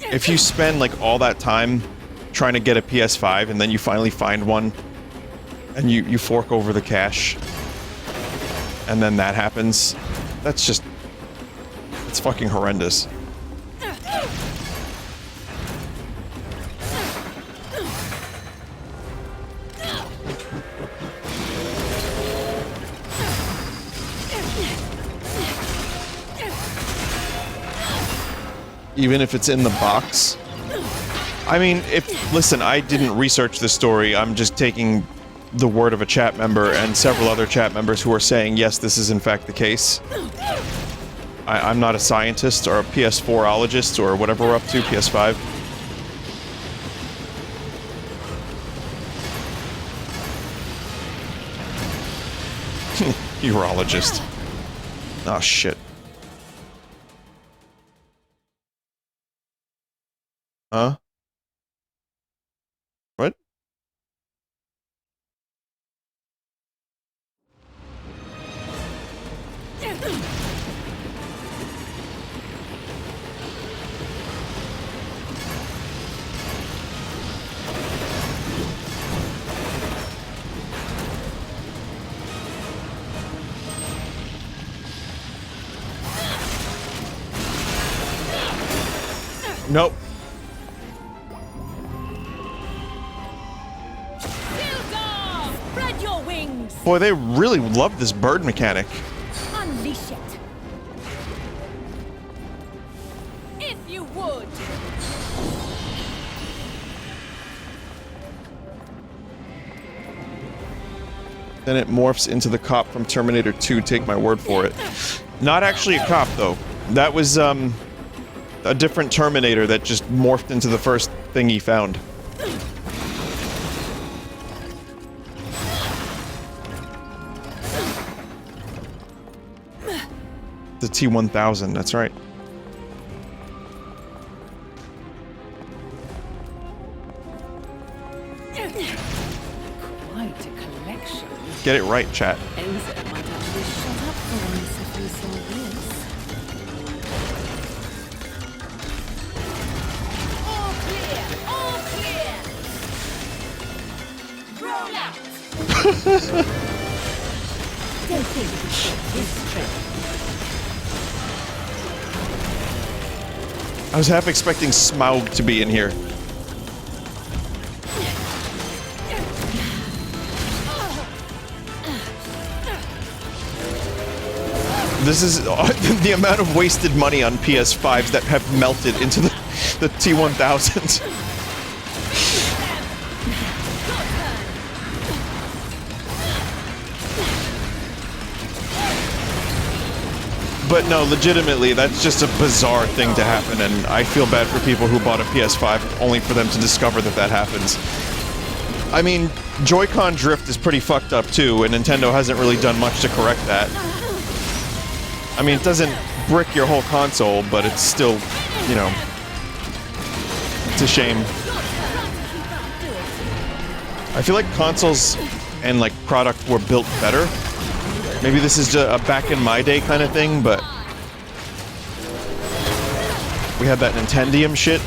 If you spend, like, all that time trying to get a PS5 and then you finally find one and you fork over the cash and then that happens, that's just... it's fucking horrendous. Even if it's in the box. I mean, listen, I didn't research this story, I'm just taking the word of a chat member and several other chat members who are saying, yes, this is in fact the case. I'm not a scientist or a PS4ologist or whatever we're up to, PS5. Urologist. Oh, shit. Huh? What? Nope. Boy, they really love this bird mechanic. Unleash it. If you would. Then it morphs into the cop from Terminator 2, take my word for it. Not actually a cop, though. That was, a different Terminator that just morphed into the first thing he found. The T-1000, that's right. Quite a collection. Get it right, chat. Enzo might actually shut up for once if he saw this. All clear! All clear! Roll out! think you could take this trick. I was half expecting Smaug to be in here. This is the amount of wasted money on PS5s that have melted into the T1000. But no, legitimately, that's just a bizarre thing to happen, and I feel bad for people who bought a PS5 only for them to discover that that happens. I mean, Joy-Con drift is pretty fucked up too, and Nintendo hasn't really done much to correct that. I mean, it doesn't brick your whole console, but it's still, you know, it's a shame. I feel like consoles and, like, product were built better. Maybe this is just a back in my day kind of thing, but we had that Nintendium shit.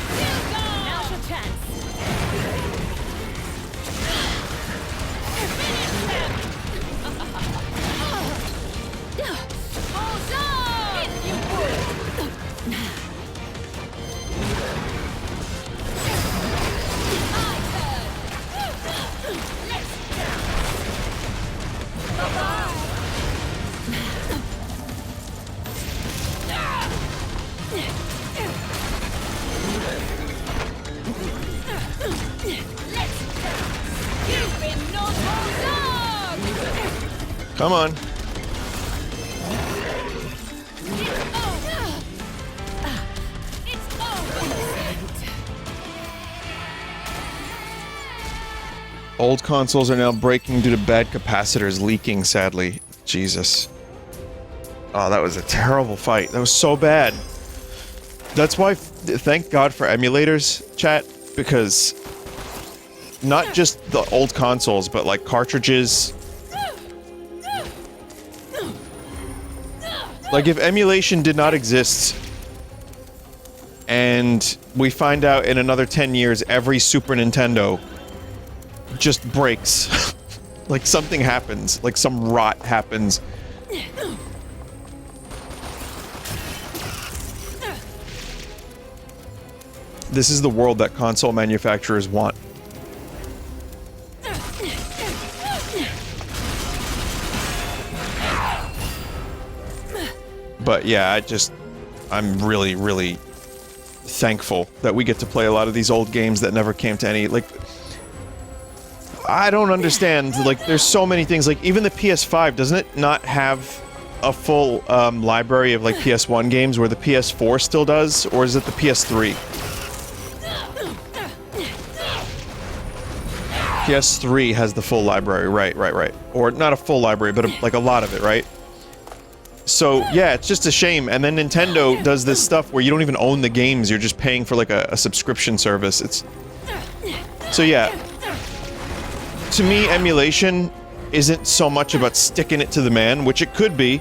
Come on. Old consoles are now breaking due to bad capacitors leaking, sadly. Jesus. Oh, that was a terrible fight. That was so bad. That's why, thank God for emulators, chat, because not just the old consoles, but like cartridges. Like, if emulation did not exist, and we find out in another 10 years every Super Nintendo just breaks, like something happens, like some rot happens. This is the world that console manufacturers want. But yeah, I'm really, really thankful that we get to play a lot of these old games that never came to any, like, I don't understand, like, there's so many things, like, even the PS5, doesn't it not have a full, library of, like, PS1 games where the PS4 still does, or is it the PS3? PS3 has the full library, right. Or not a full library, but like a lot of it, right? So, yeah, it's just a shame. And then Nintendo does this stuff where you don't even own the games, you're just paying for, like, a subscription service. It's... So, yeah. To me, emulation isn't so much about sticking it to the man, which it could be,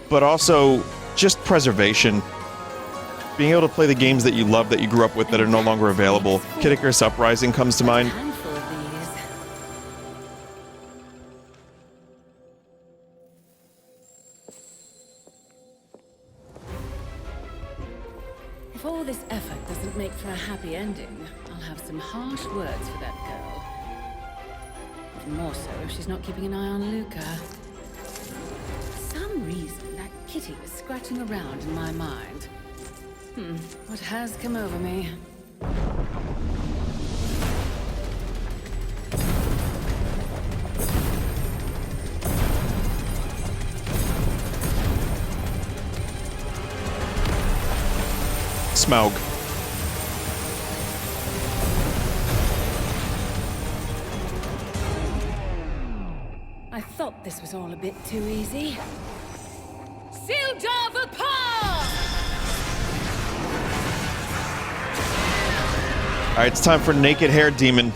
but also just preservation. Being able to play the games that you love, that you grew up with, that are no longer available. Kid Icarus Uprising comes to mind. If all this effort doesn't make for a happy ending, I'll have some harsh words for that girl. Even more so if she's not keeping an eye on Luca. For some reason, that kitty was scratching around in my mind. What has come over me? Smaug. I thought this was all a bit too easy. Sildar Vapor! Alright, it's time for Naked Hair Demon.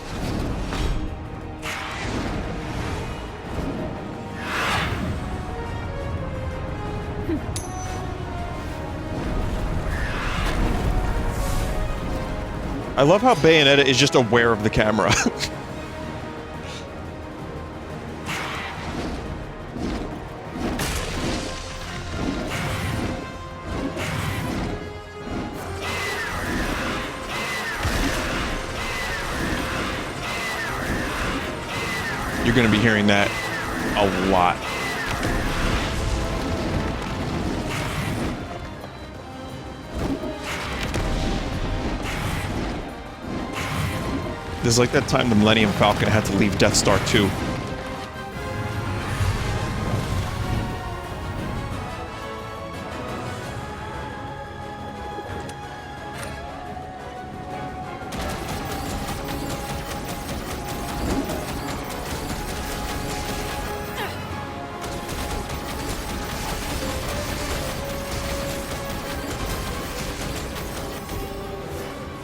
I love how Bayonetta is just aware of the camera. You're going to be hearing that a lot. This is like that time the Millennium Falcon had to leave Death Star 2.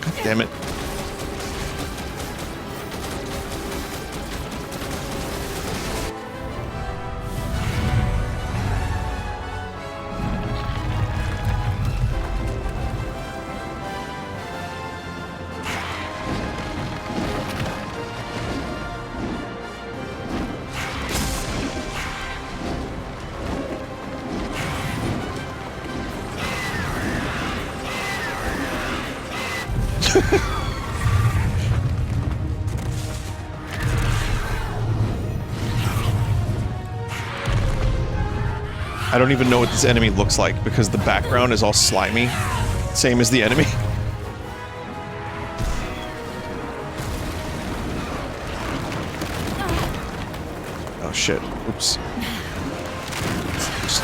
God damn it. I don't even know what this enemy looks like because the background is all slimy. Same as the enemy. Oh shit. Oops. Just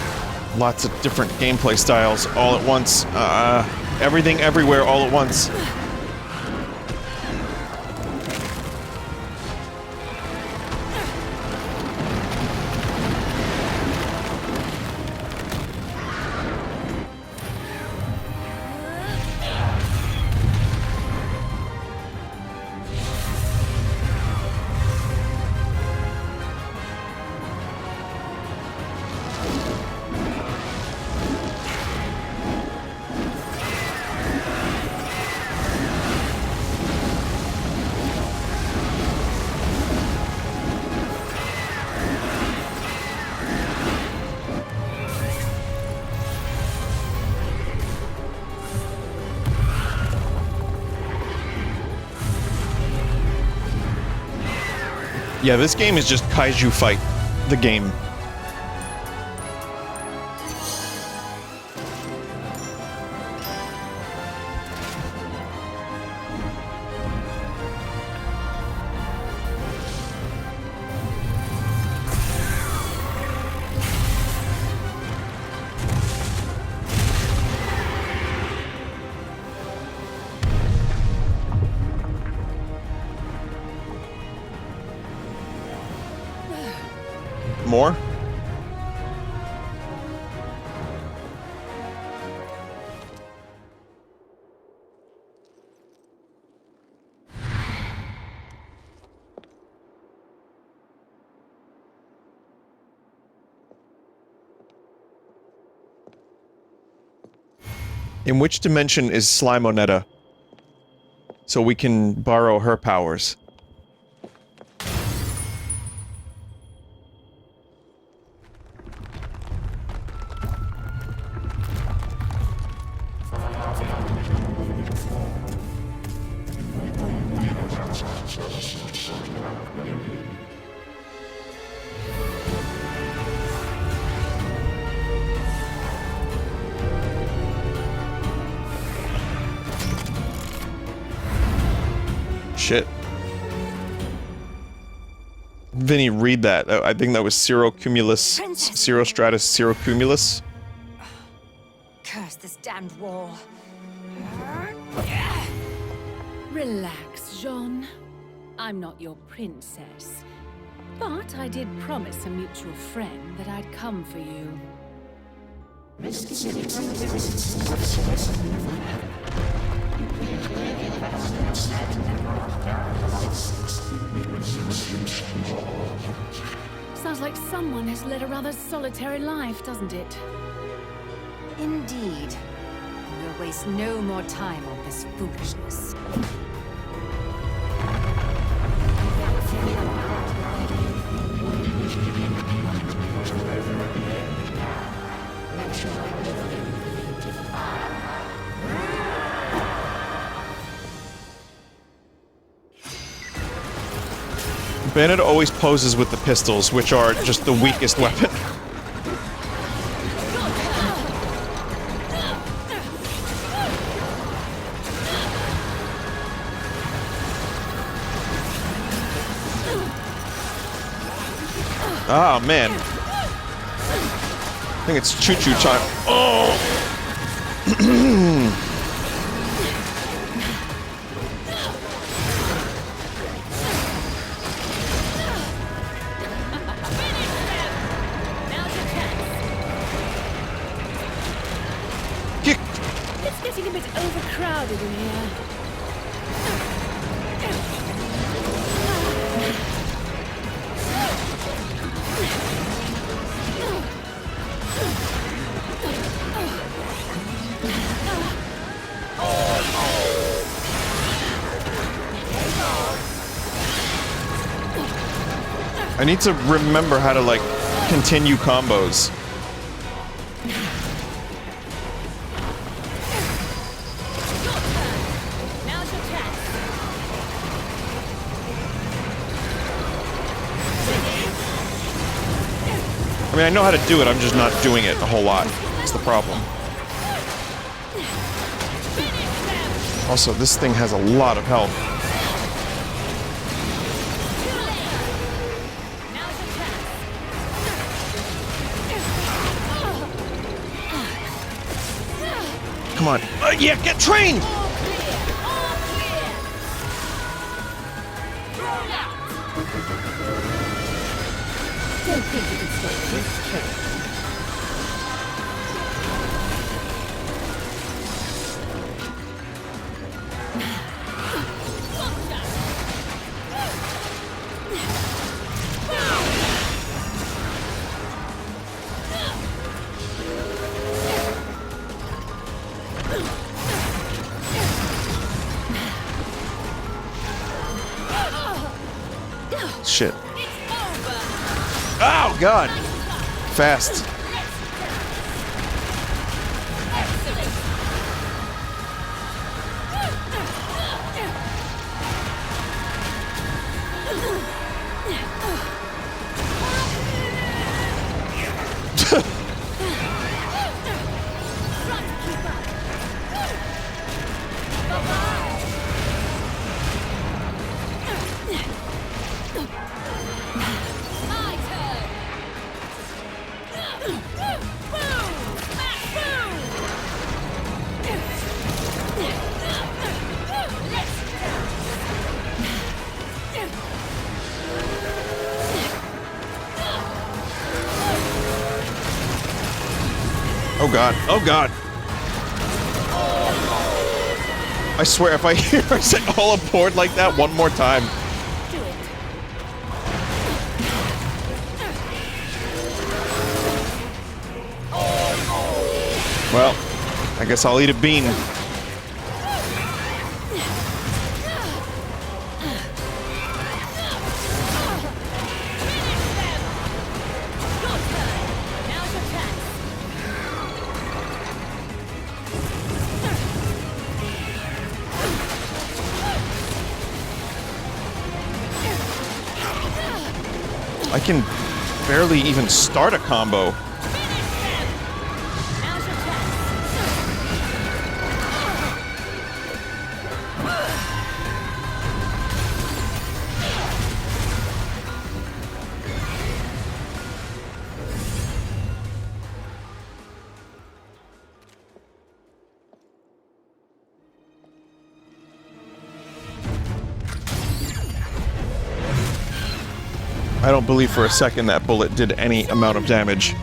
lots of different gameplay styles all at once. Everything everywhere all at once. Yeah, this game is just Kaiju Fight, the game. More? In which dimension is Slimonetta? So we can borrow her powers. Shit. Vinny, read that. I think that was Cirrocumulus. Cirrostratus Cirrocumulus. Curse this damned wall. Relax, Jean. I'm not your princess. But I did promise a mutual friend that I'd come for you. Sounds like someone has led a rather solitary life, doesn't it? Indeed. We'll waste no more time on this foolishness. Bayonetta always poses with the pistols, which are just the weakest weapon. Oh, man. I think it's choo-choo time. Oh! Kick! It's getting a bit overcrowded in here. I need to remember how to, like, continue combos. Now's your chance. I mean, I know how to do it, I'm just not doing it a whole lot. That's the problem. Also, this thing has a lot of health. Come on. Yeah, get trained! Don't think you can stop this trick. Shit. Oh, God! Fast. Oh God, oh God. I swear if I hear her say all aboard like that one more time. Do it. Well, I guess I'll eat a bean. I can barely even start a combo. I don't believe for a second that bullet did any amount of damage.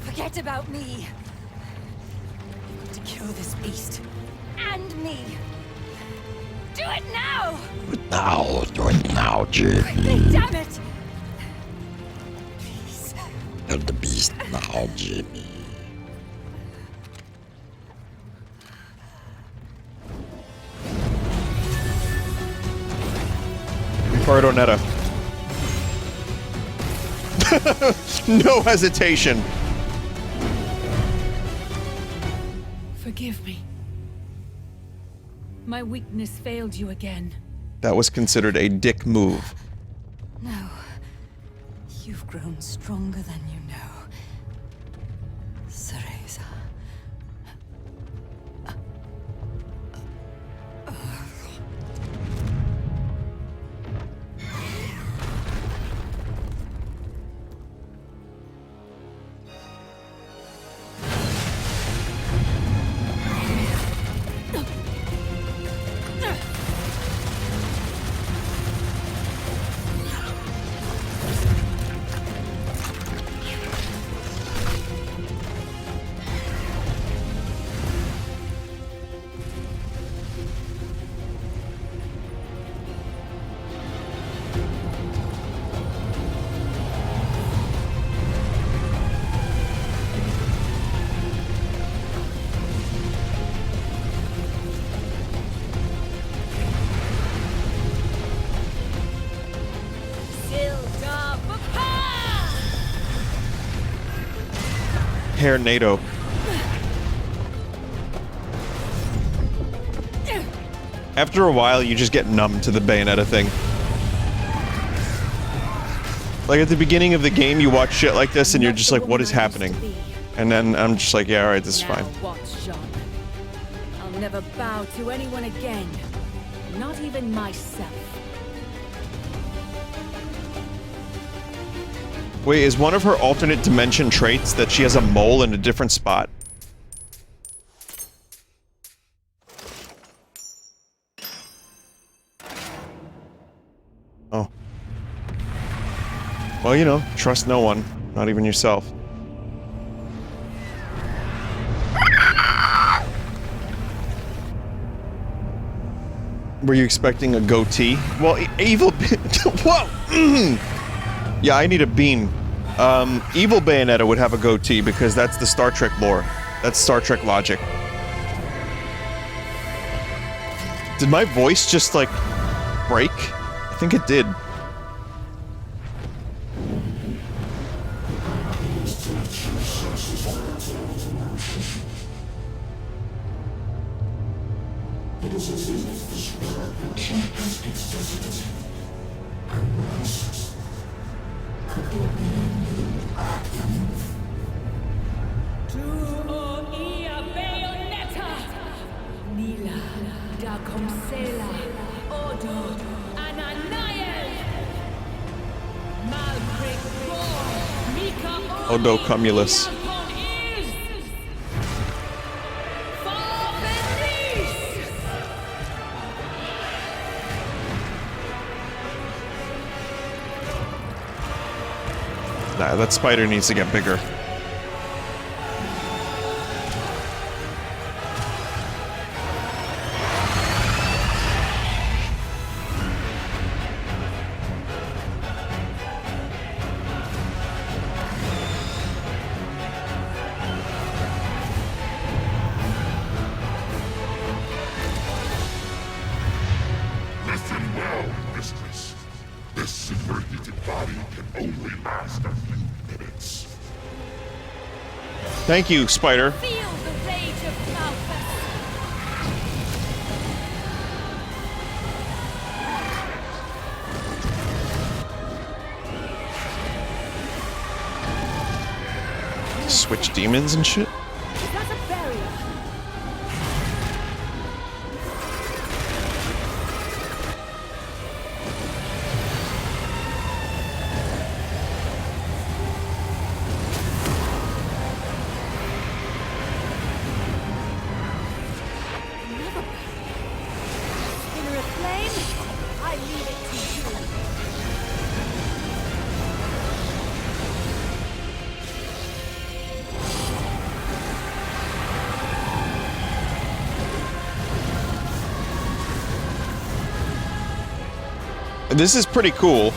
Forget about me. You've got to kill this beast. And me. Do it now! Now, do it now, Jimmy. Damn it! Kill the beast now, Jimmy. Bayonetta. No hesitation. Forgive me. My weakness failed you again. That was considered a dick move. No. You've grown stronger than you know. Cereza. Hair NATO. After a while, you just get numb to the Bayonetta thing. Like at the beginning of the game, you watch shit like this and you're just like, what is happening? And then I'm just like, yeah, alright, this is fine. Watch, Jean. I'll never bow to anyone again. Not even myself. Wait, is one of her alternate dimension traits that she has a mole in a different spot? Oh. Well, you know, trust no one, not even yourself. Were you expecting a goatee? Well, evil. Whoa! Yeah, I need a bean. Evil Bayonetta would have a goatee because that's the Star Trek lore. That's Star Trek logic. Did my voice just, like, break? I think it did. Odo Cumulus. Nah, that spider needs to get bigger. Thank you, Spider. Feel the rage of Malphas. Switch demons and shit? That's a barrier. Spinner of flame, I leave it to you. This is pretty cool.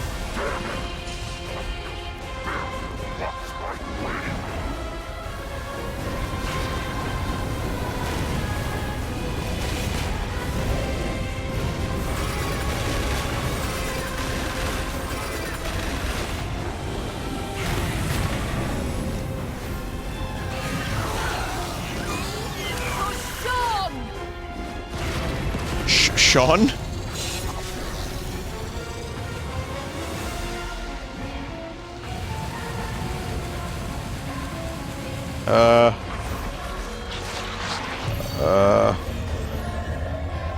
Sean?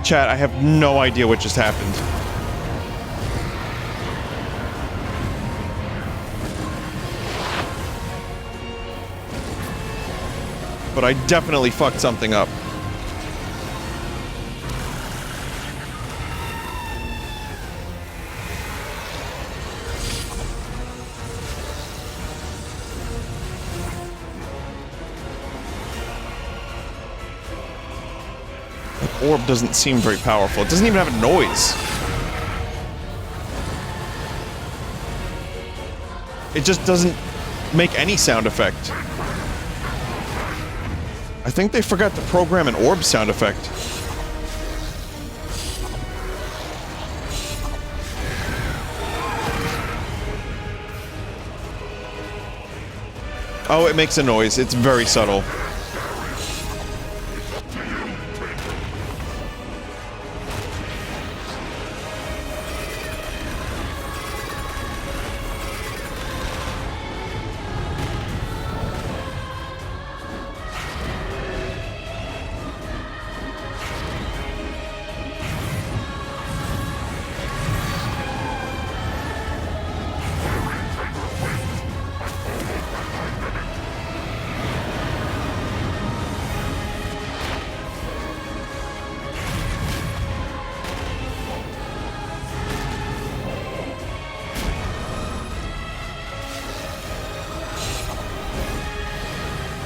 Chat, I have no idea what just happened. But I definitely fucked something up. The orb doesn't seem very powerful. It doesn't even have a noise. It just doesn't make any sound effect. I think they forgot to program an orb sound effect. Oh, it makes a noise. It's very subtle.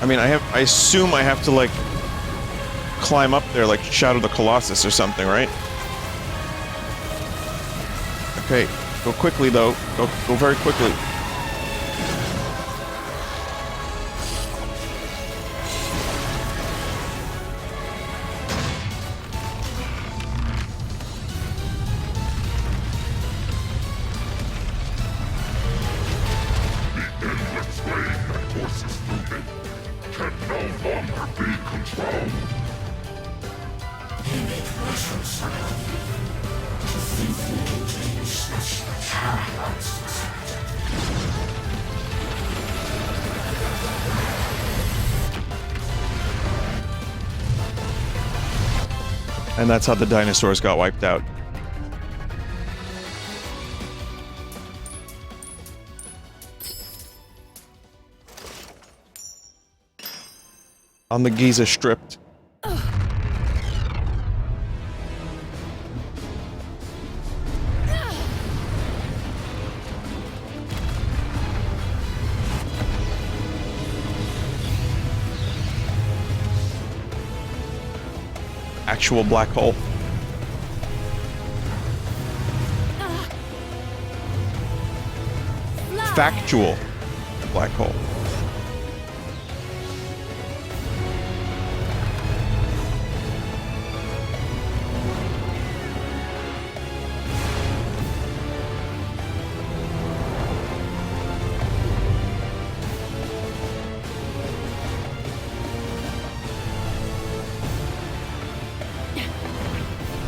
I mean, I assume I have to, like, climb up there like Shadow the Colossus or something, right? Okay, go quickly, though. Go very quickly. And that's how the dinosaurs got wiped out. On the Giza stripped. Actual black hole. Factual black hole.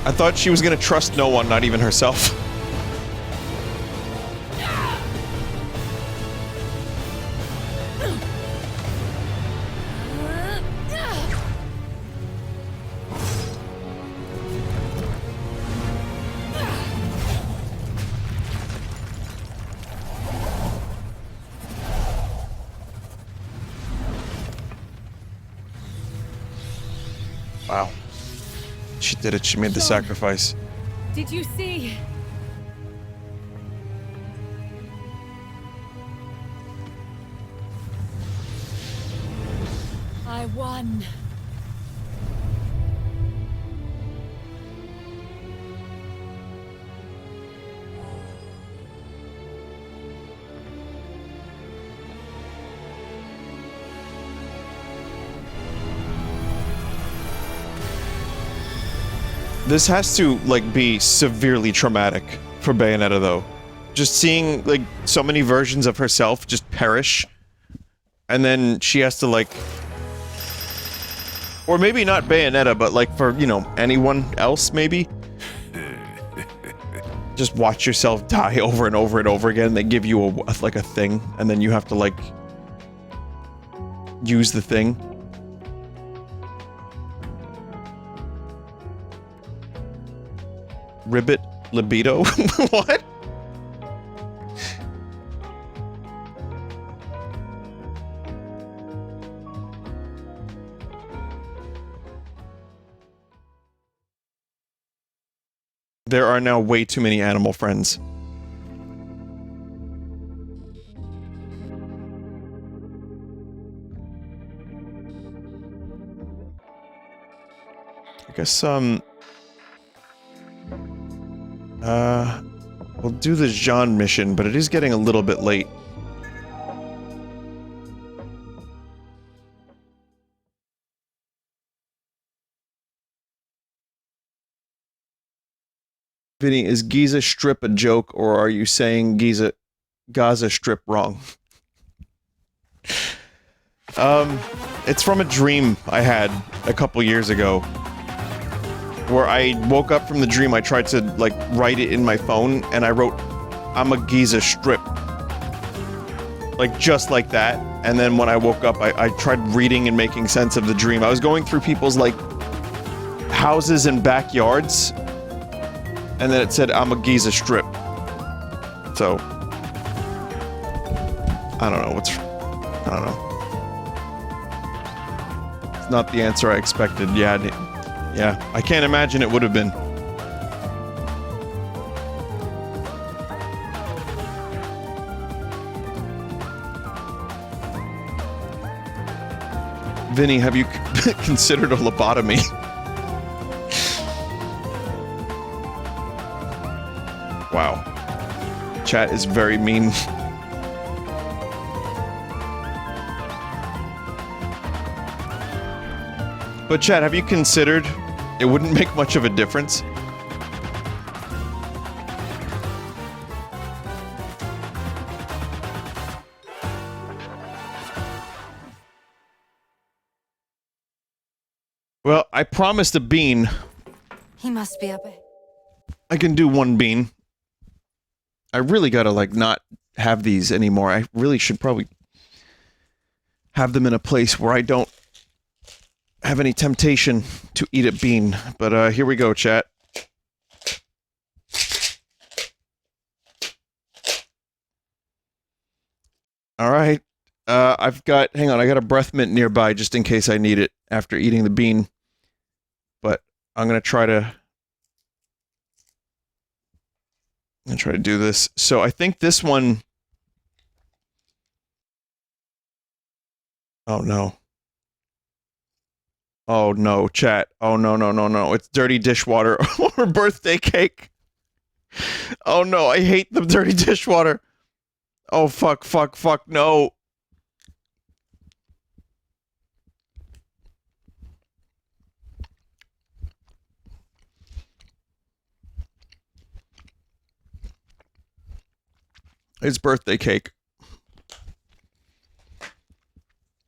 I thought she was gonna trust no one, not even herself. Wow. She did it. She made the sacrifice. Did you see? I won. This has to, like, be severely traumatic for Bayonetta, though. Just seeing, like, so many versions of herself just perish. And then she has to, like... Or maybe not Bayonetta, but, like, for, you know, anyone else, maybe? just watch yourself die over and over and over again. They give you like a thing, and then you have to like use the thing. Ribbit libido? What? There are now way too many animal friends. I guess, we'll do the Jean mission, but it is getting a little bit late. Vinny, is Giza Strip a joke, or are you saying Gaza Strip wrong? It's from a dream I had a couple years ago, where I woke up from the dream. I tried to, like, write it in my phone, and I wrote, I'm a Giza Strip. Like, just like that. And then when I woke up, I tried reading and making sense of the dream. I was going through people's, like, houses and backyards, and then it said, I'm a Giza Strip. So, I don't know, I don't know. It's not the answer I expected. Yeah, I can't imagine it would have been. Vinny, have you considered a lobotomy? Wow. Chat is very mean. But chat, have you considered it wouldn't make much of a difference? Well, I promised a bean. He must be up. I can do one bean. I really gotta, like, not have these anymore. I really should probably have them in a place where I don't have any temptation to eat a bean. But, here we go, chat. Alright. Hang on, I got a breath mint nearby just in case I need it after eating the bean. But I'm gonna try to do this. So I think this one... Oh no. Oh no, chat. Oh no. It's dirty dishwater or birthday cake. Oh no, I hate the dirty dishwater. Oh fuck, no. It's birthday cake.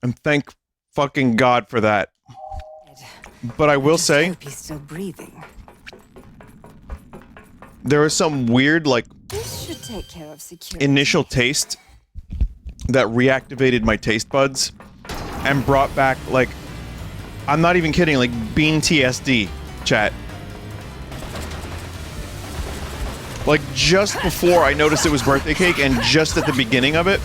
And thank fucking God for that. But I will say, hope he's still breathing. there was some weird, like, This should take care of security. initial taste that reactivated my taste buds and brought back, like, I'm not even kidding, like, bean TSD, chat. Like, just before I noticed it was birthday cake and just at the beginning of it,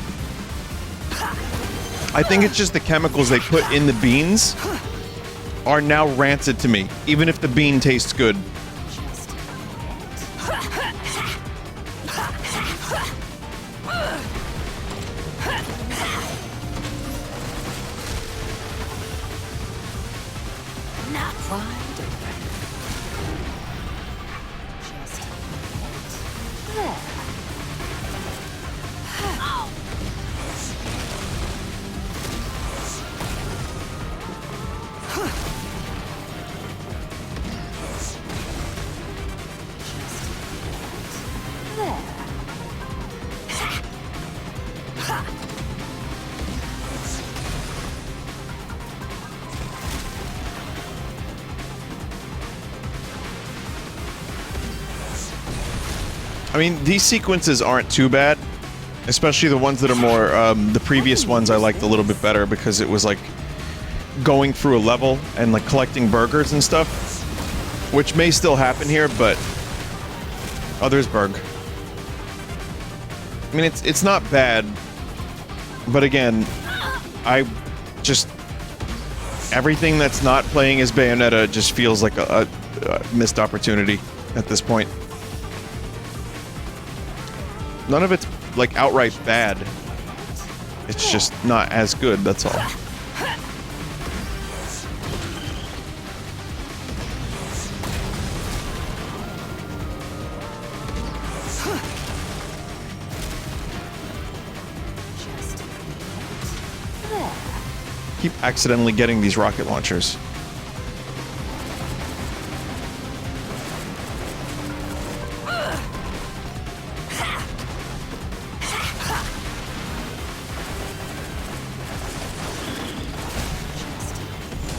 I think it's just the chemicals they put in the beans are now rancid to me, even if the bean tastes good. Not wide open. Just there. I mean, these sequences aren't too bad, especially the ones that are more, the previous ones I liked a little bit better because it was like going through a level and like collecting burgers and stuff, which may still happen here, but there's Berg. I mean, it's not bad, but again, I just everything that's not playing as Bayonetta just feels like a missed opportunity at this point. None of it's like outright bad. It's just not as good, that's all. Keep accidentally getting these rocket launchers.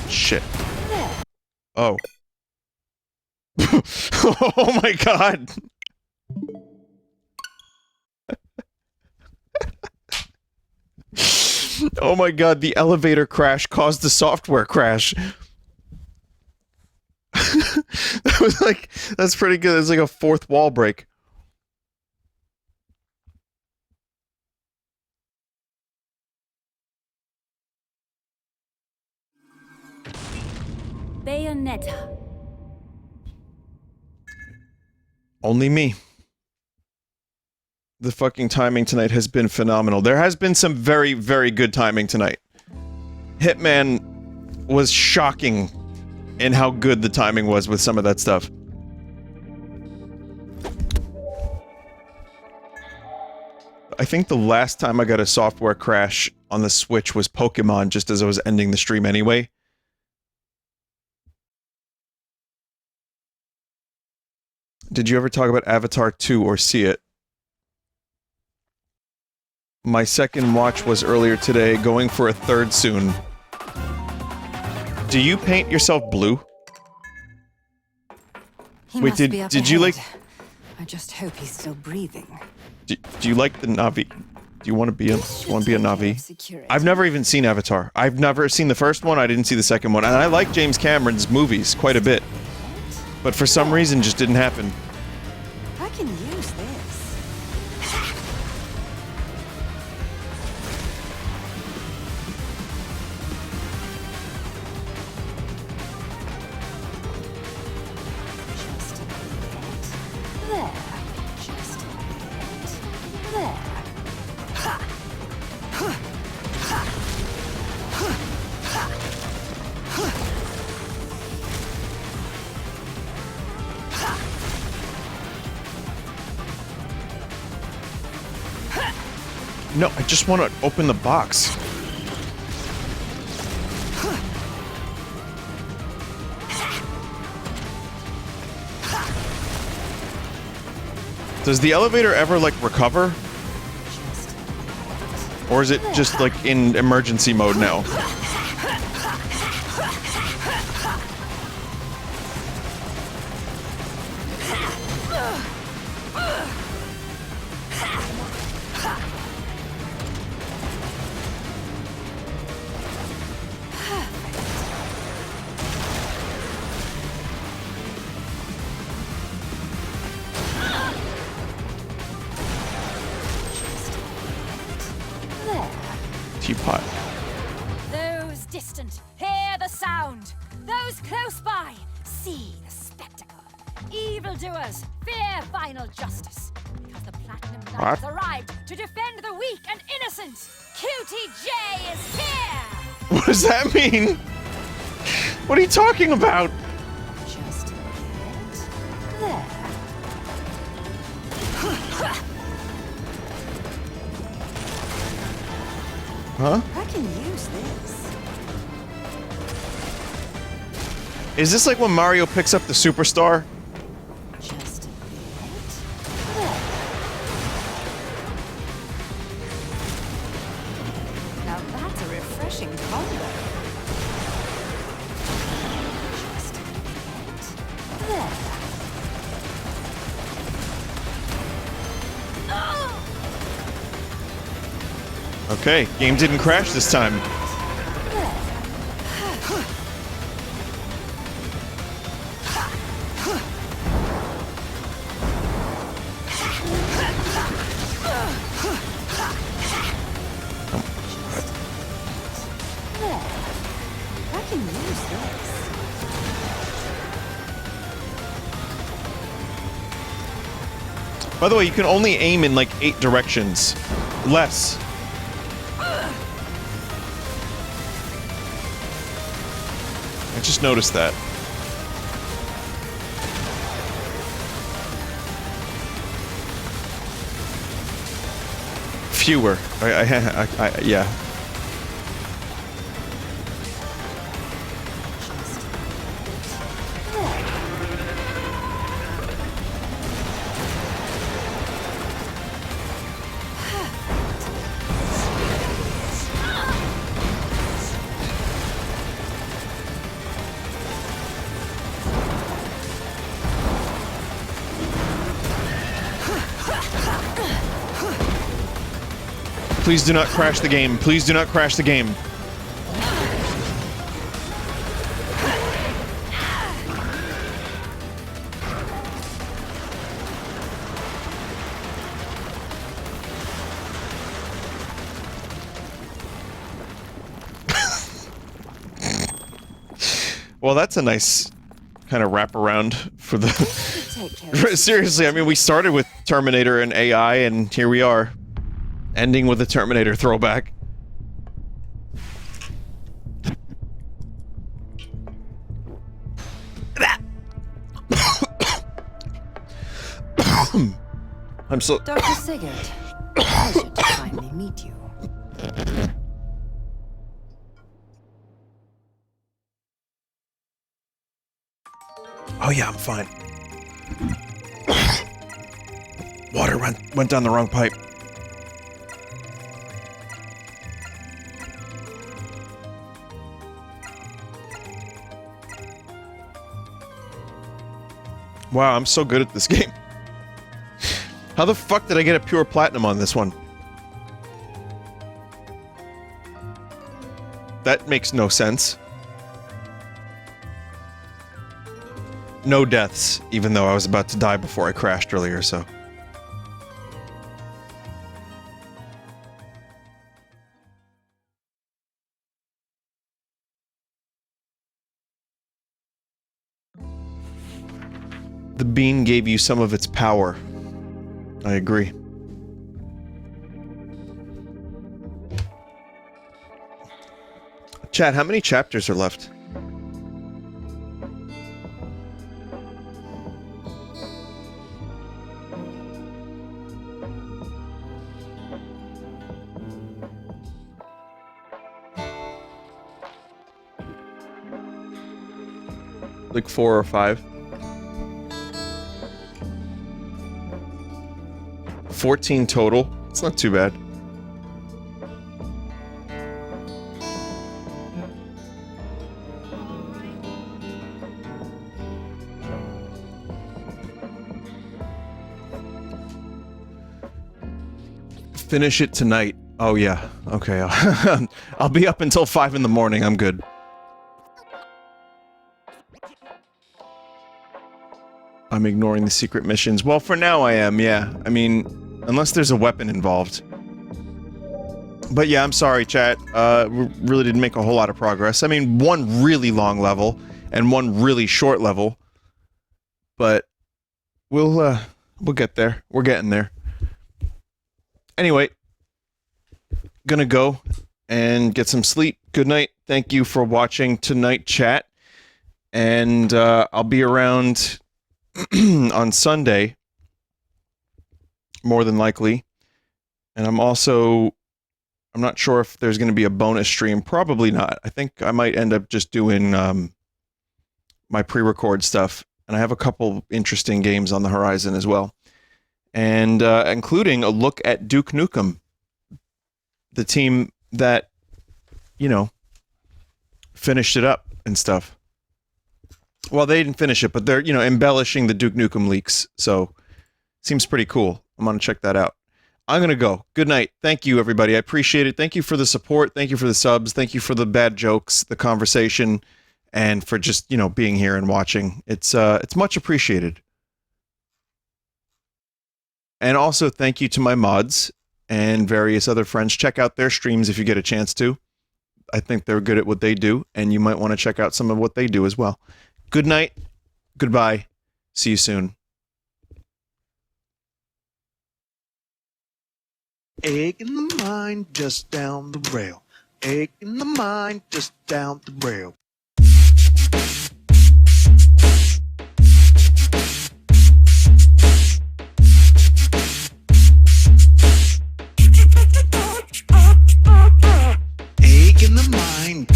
Shit. Oh. Oh my god. Oh my god, the elevator crash caused the software crash. That was like, that's pretty good. It's like a fourth wall break. Bayonetta. Only me. The fucking timing tonight has been phenomenal. There has been some very, very good timing tonight. Hitman was shocking in how good the timing was with some of that stuff. I think the last time I got a software crash on the Switch was Pokemon, just as I was ending the stream anyway. Did you ever talk about Avatar 2 or see it? My second watch was earlier today, going for a third soon. Do you paint yourself blue? Wait, did you like... I just hope he's still breathing. Do you like the Navi? Do you want to be a Navi? I've never even seen Avatar. I've never seen the first one, I didn't see the second one, and I like James Cameron's movies quite a bit. But for some reason, just didn't happen. I can use this. Just a bit. There. Just a bit. There. Ha! Ha! Ha! Ha! Ha! No, I just want to open the box. Does the elevator ever, like, recover? Or is it just, like, in emergency mode now? Teapot. Those distant, hear the sound. Those close by, see the spectacle. Evildoers, fear final justice. Because the Platinum Knights arrived to defend the weak and innocent. QTJ is here! What does that mean? What are you talking about? Just a bit. There. Huh? I can use this. Is this like when Mario picks up the superstar? Just a bit. There. Now that's a refreshing combo. Just a bit. There. Okay, game didn't crash this time. I can use this. By the way, you can only aim in like 8 directions. Less. I just noticed that. Fewer. Yeah. Please do not crash the game. Please do not crash the game. Well, that's a nice kind of wraparound for the... Seriously, I mean, we started with Terminator and AI, and here we are. Ending with a Terminator throwback. I'm so... Dr. Sigurd, pleasure to finally meet you. Oh yeah, I'm fine. Water went down the wrong pipe. Wow, I'm so good at this game. How the fuck did I get a pure platinum on this one? That makes no sense. No deaths, even though I was about to die before I crashed earlier, so... The bean gave you some of its power. I agree. Chat, how many chapters are left? Like 4 or 5? 14 total. It's not too bad. Finish it tonight. Oh yeah. Okay. I'll be up until 5 in the morning. I'm good. I'm ignoring the secret missions. Well, for now I am, yeah. I mean, unless there's a weapon involved. But yeah, I'm sorry, chat. We really didn't make a whole lot of progress. I mean, one really long level, and one really short level. But we'll get there. We're getting there. Anyway, gonna go and get some sleep. Good night. Thank you for watching tonight, chat. And I'll be around on Sunday, more than likely. And I'm not sure if there's going to be a bonus stream. Probably not. I think I might end up just doing my pre-record stuff. And I have a couple interesting games on the horizon as well. And including a look at Duke Nukem, the team that, you know, finished it up and stuff. Well, they didn't finish it, but they're, you know, embellishing the Duke Nukem leaks. So, seems pretty cool. I'm going to check that out. I'm going to go. Good night. Thank you, everybody. I appreciate it. Thank you for the support. Thank you for the subs. Thank you for the bad jokes, the conversation, and for just, you know, being here and watching. It's much appreciated. And also thank you to my mods and various other friends. Check out their streams if you get a chance to. I think they're good at what they do, and you might want to check out some of what they do as well. Good night. Goodbye. See you soon. Egg in the mind just down the rail. Egg in the mind just down the rail. Egg in the mind.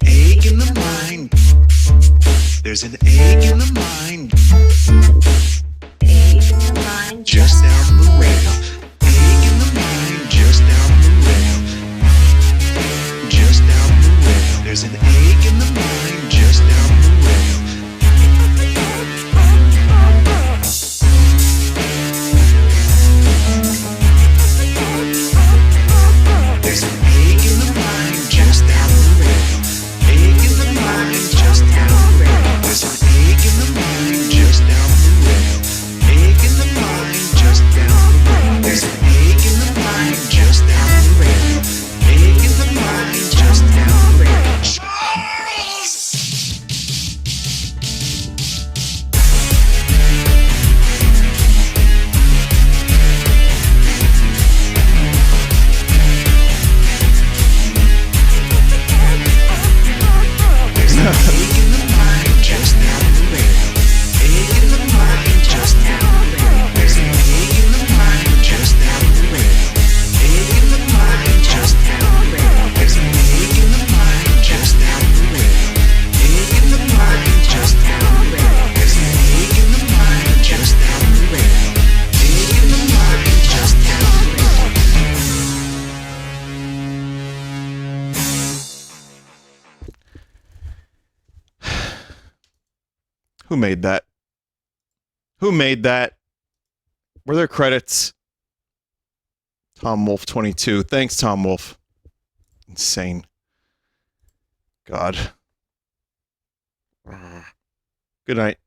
Egg in the mind. There's an egg in the mind. Egg in the mind Just down the rail. Egg in the mind just down the rail. Just down the rail. There's an egg in the mind just down the rail. There's an egg in the mind just down the rail. Egg in the mind just down the rail. There's an egg in the mind just down the rail. Egg in the mind just down the rail. There's an egg in the mind just down the rail. Egg in the mind just down the rail. There's an egg in the mind just down the rail. Egg in the mind just down the rail. There's an egg in the mind just down the rail. Egg in the mind just down the rail. There's an egg in the mind just down the rail. Egg in the mind just down the rail. There's an egg in the mind just down the rail. Egg in the mind just down the rail. Who made that? Who made that? Were there credits? Tom Wolf 22. Thanks, Tom Wolf. Insane. God. Good night.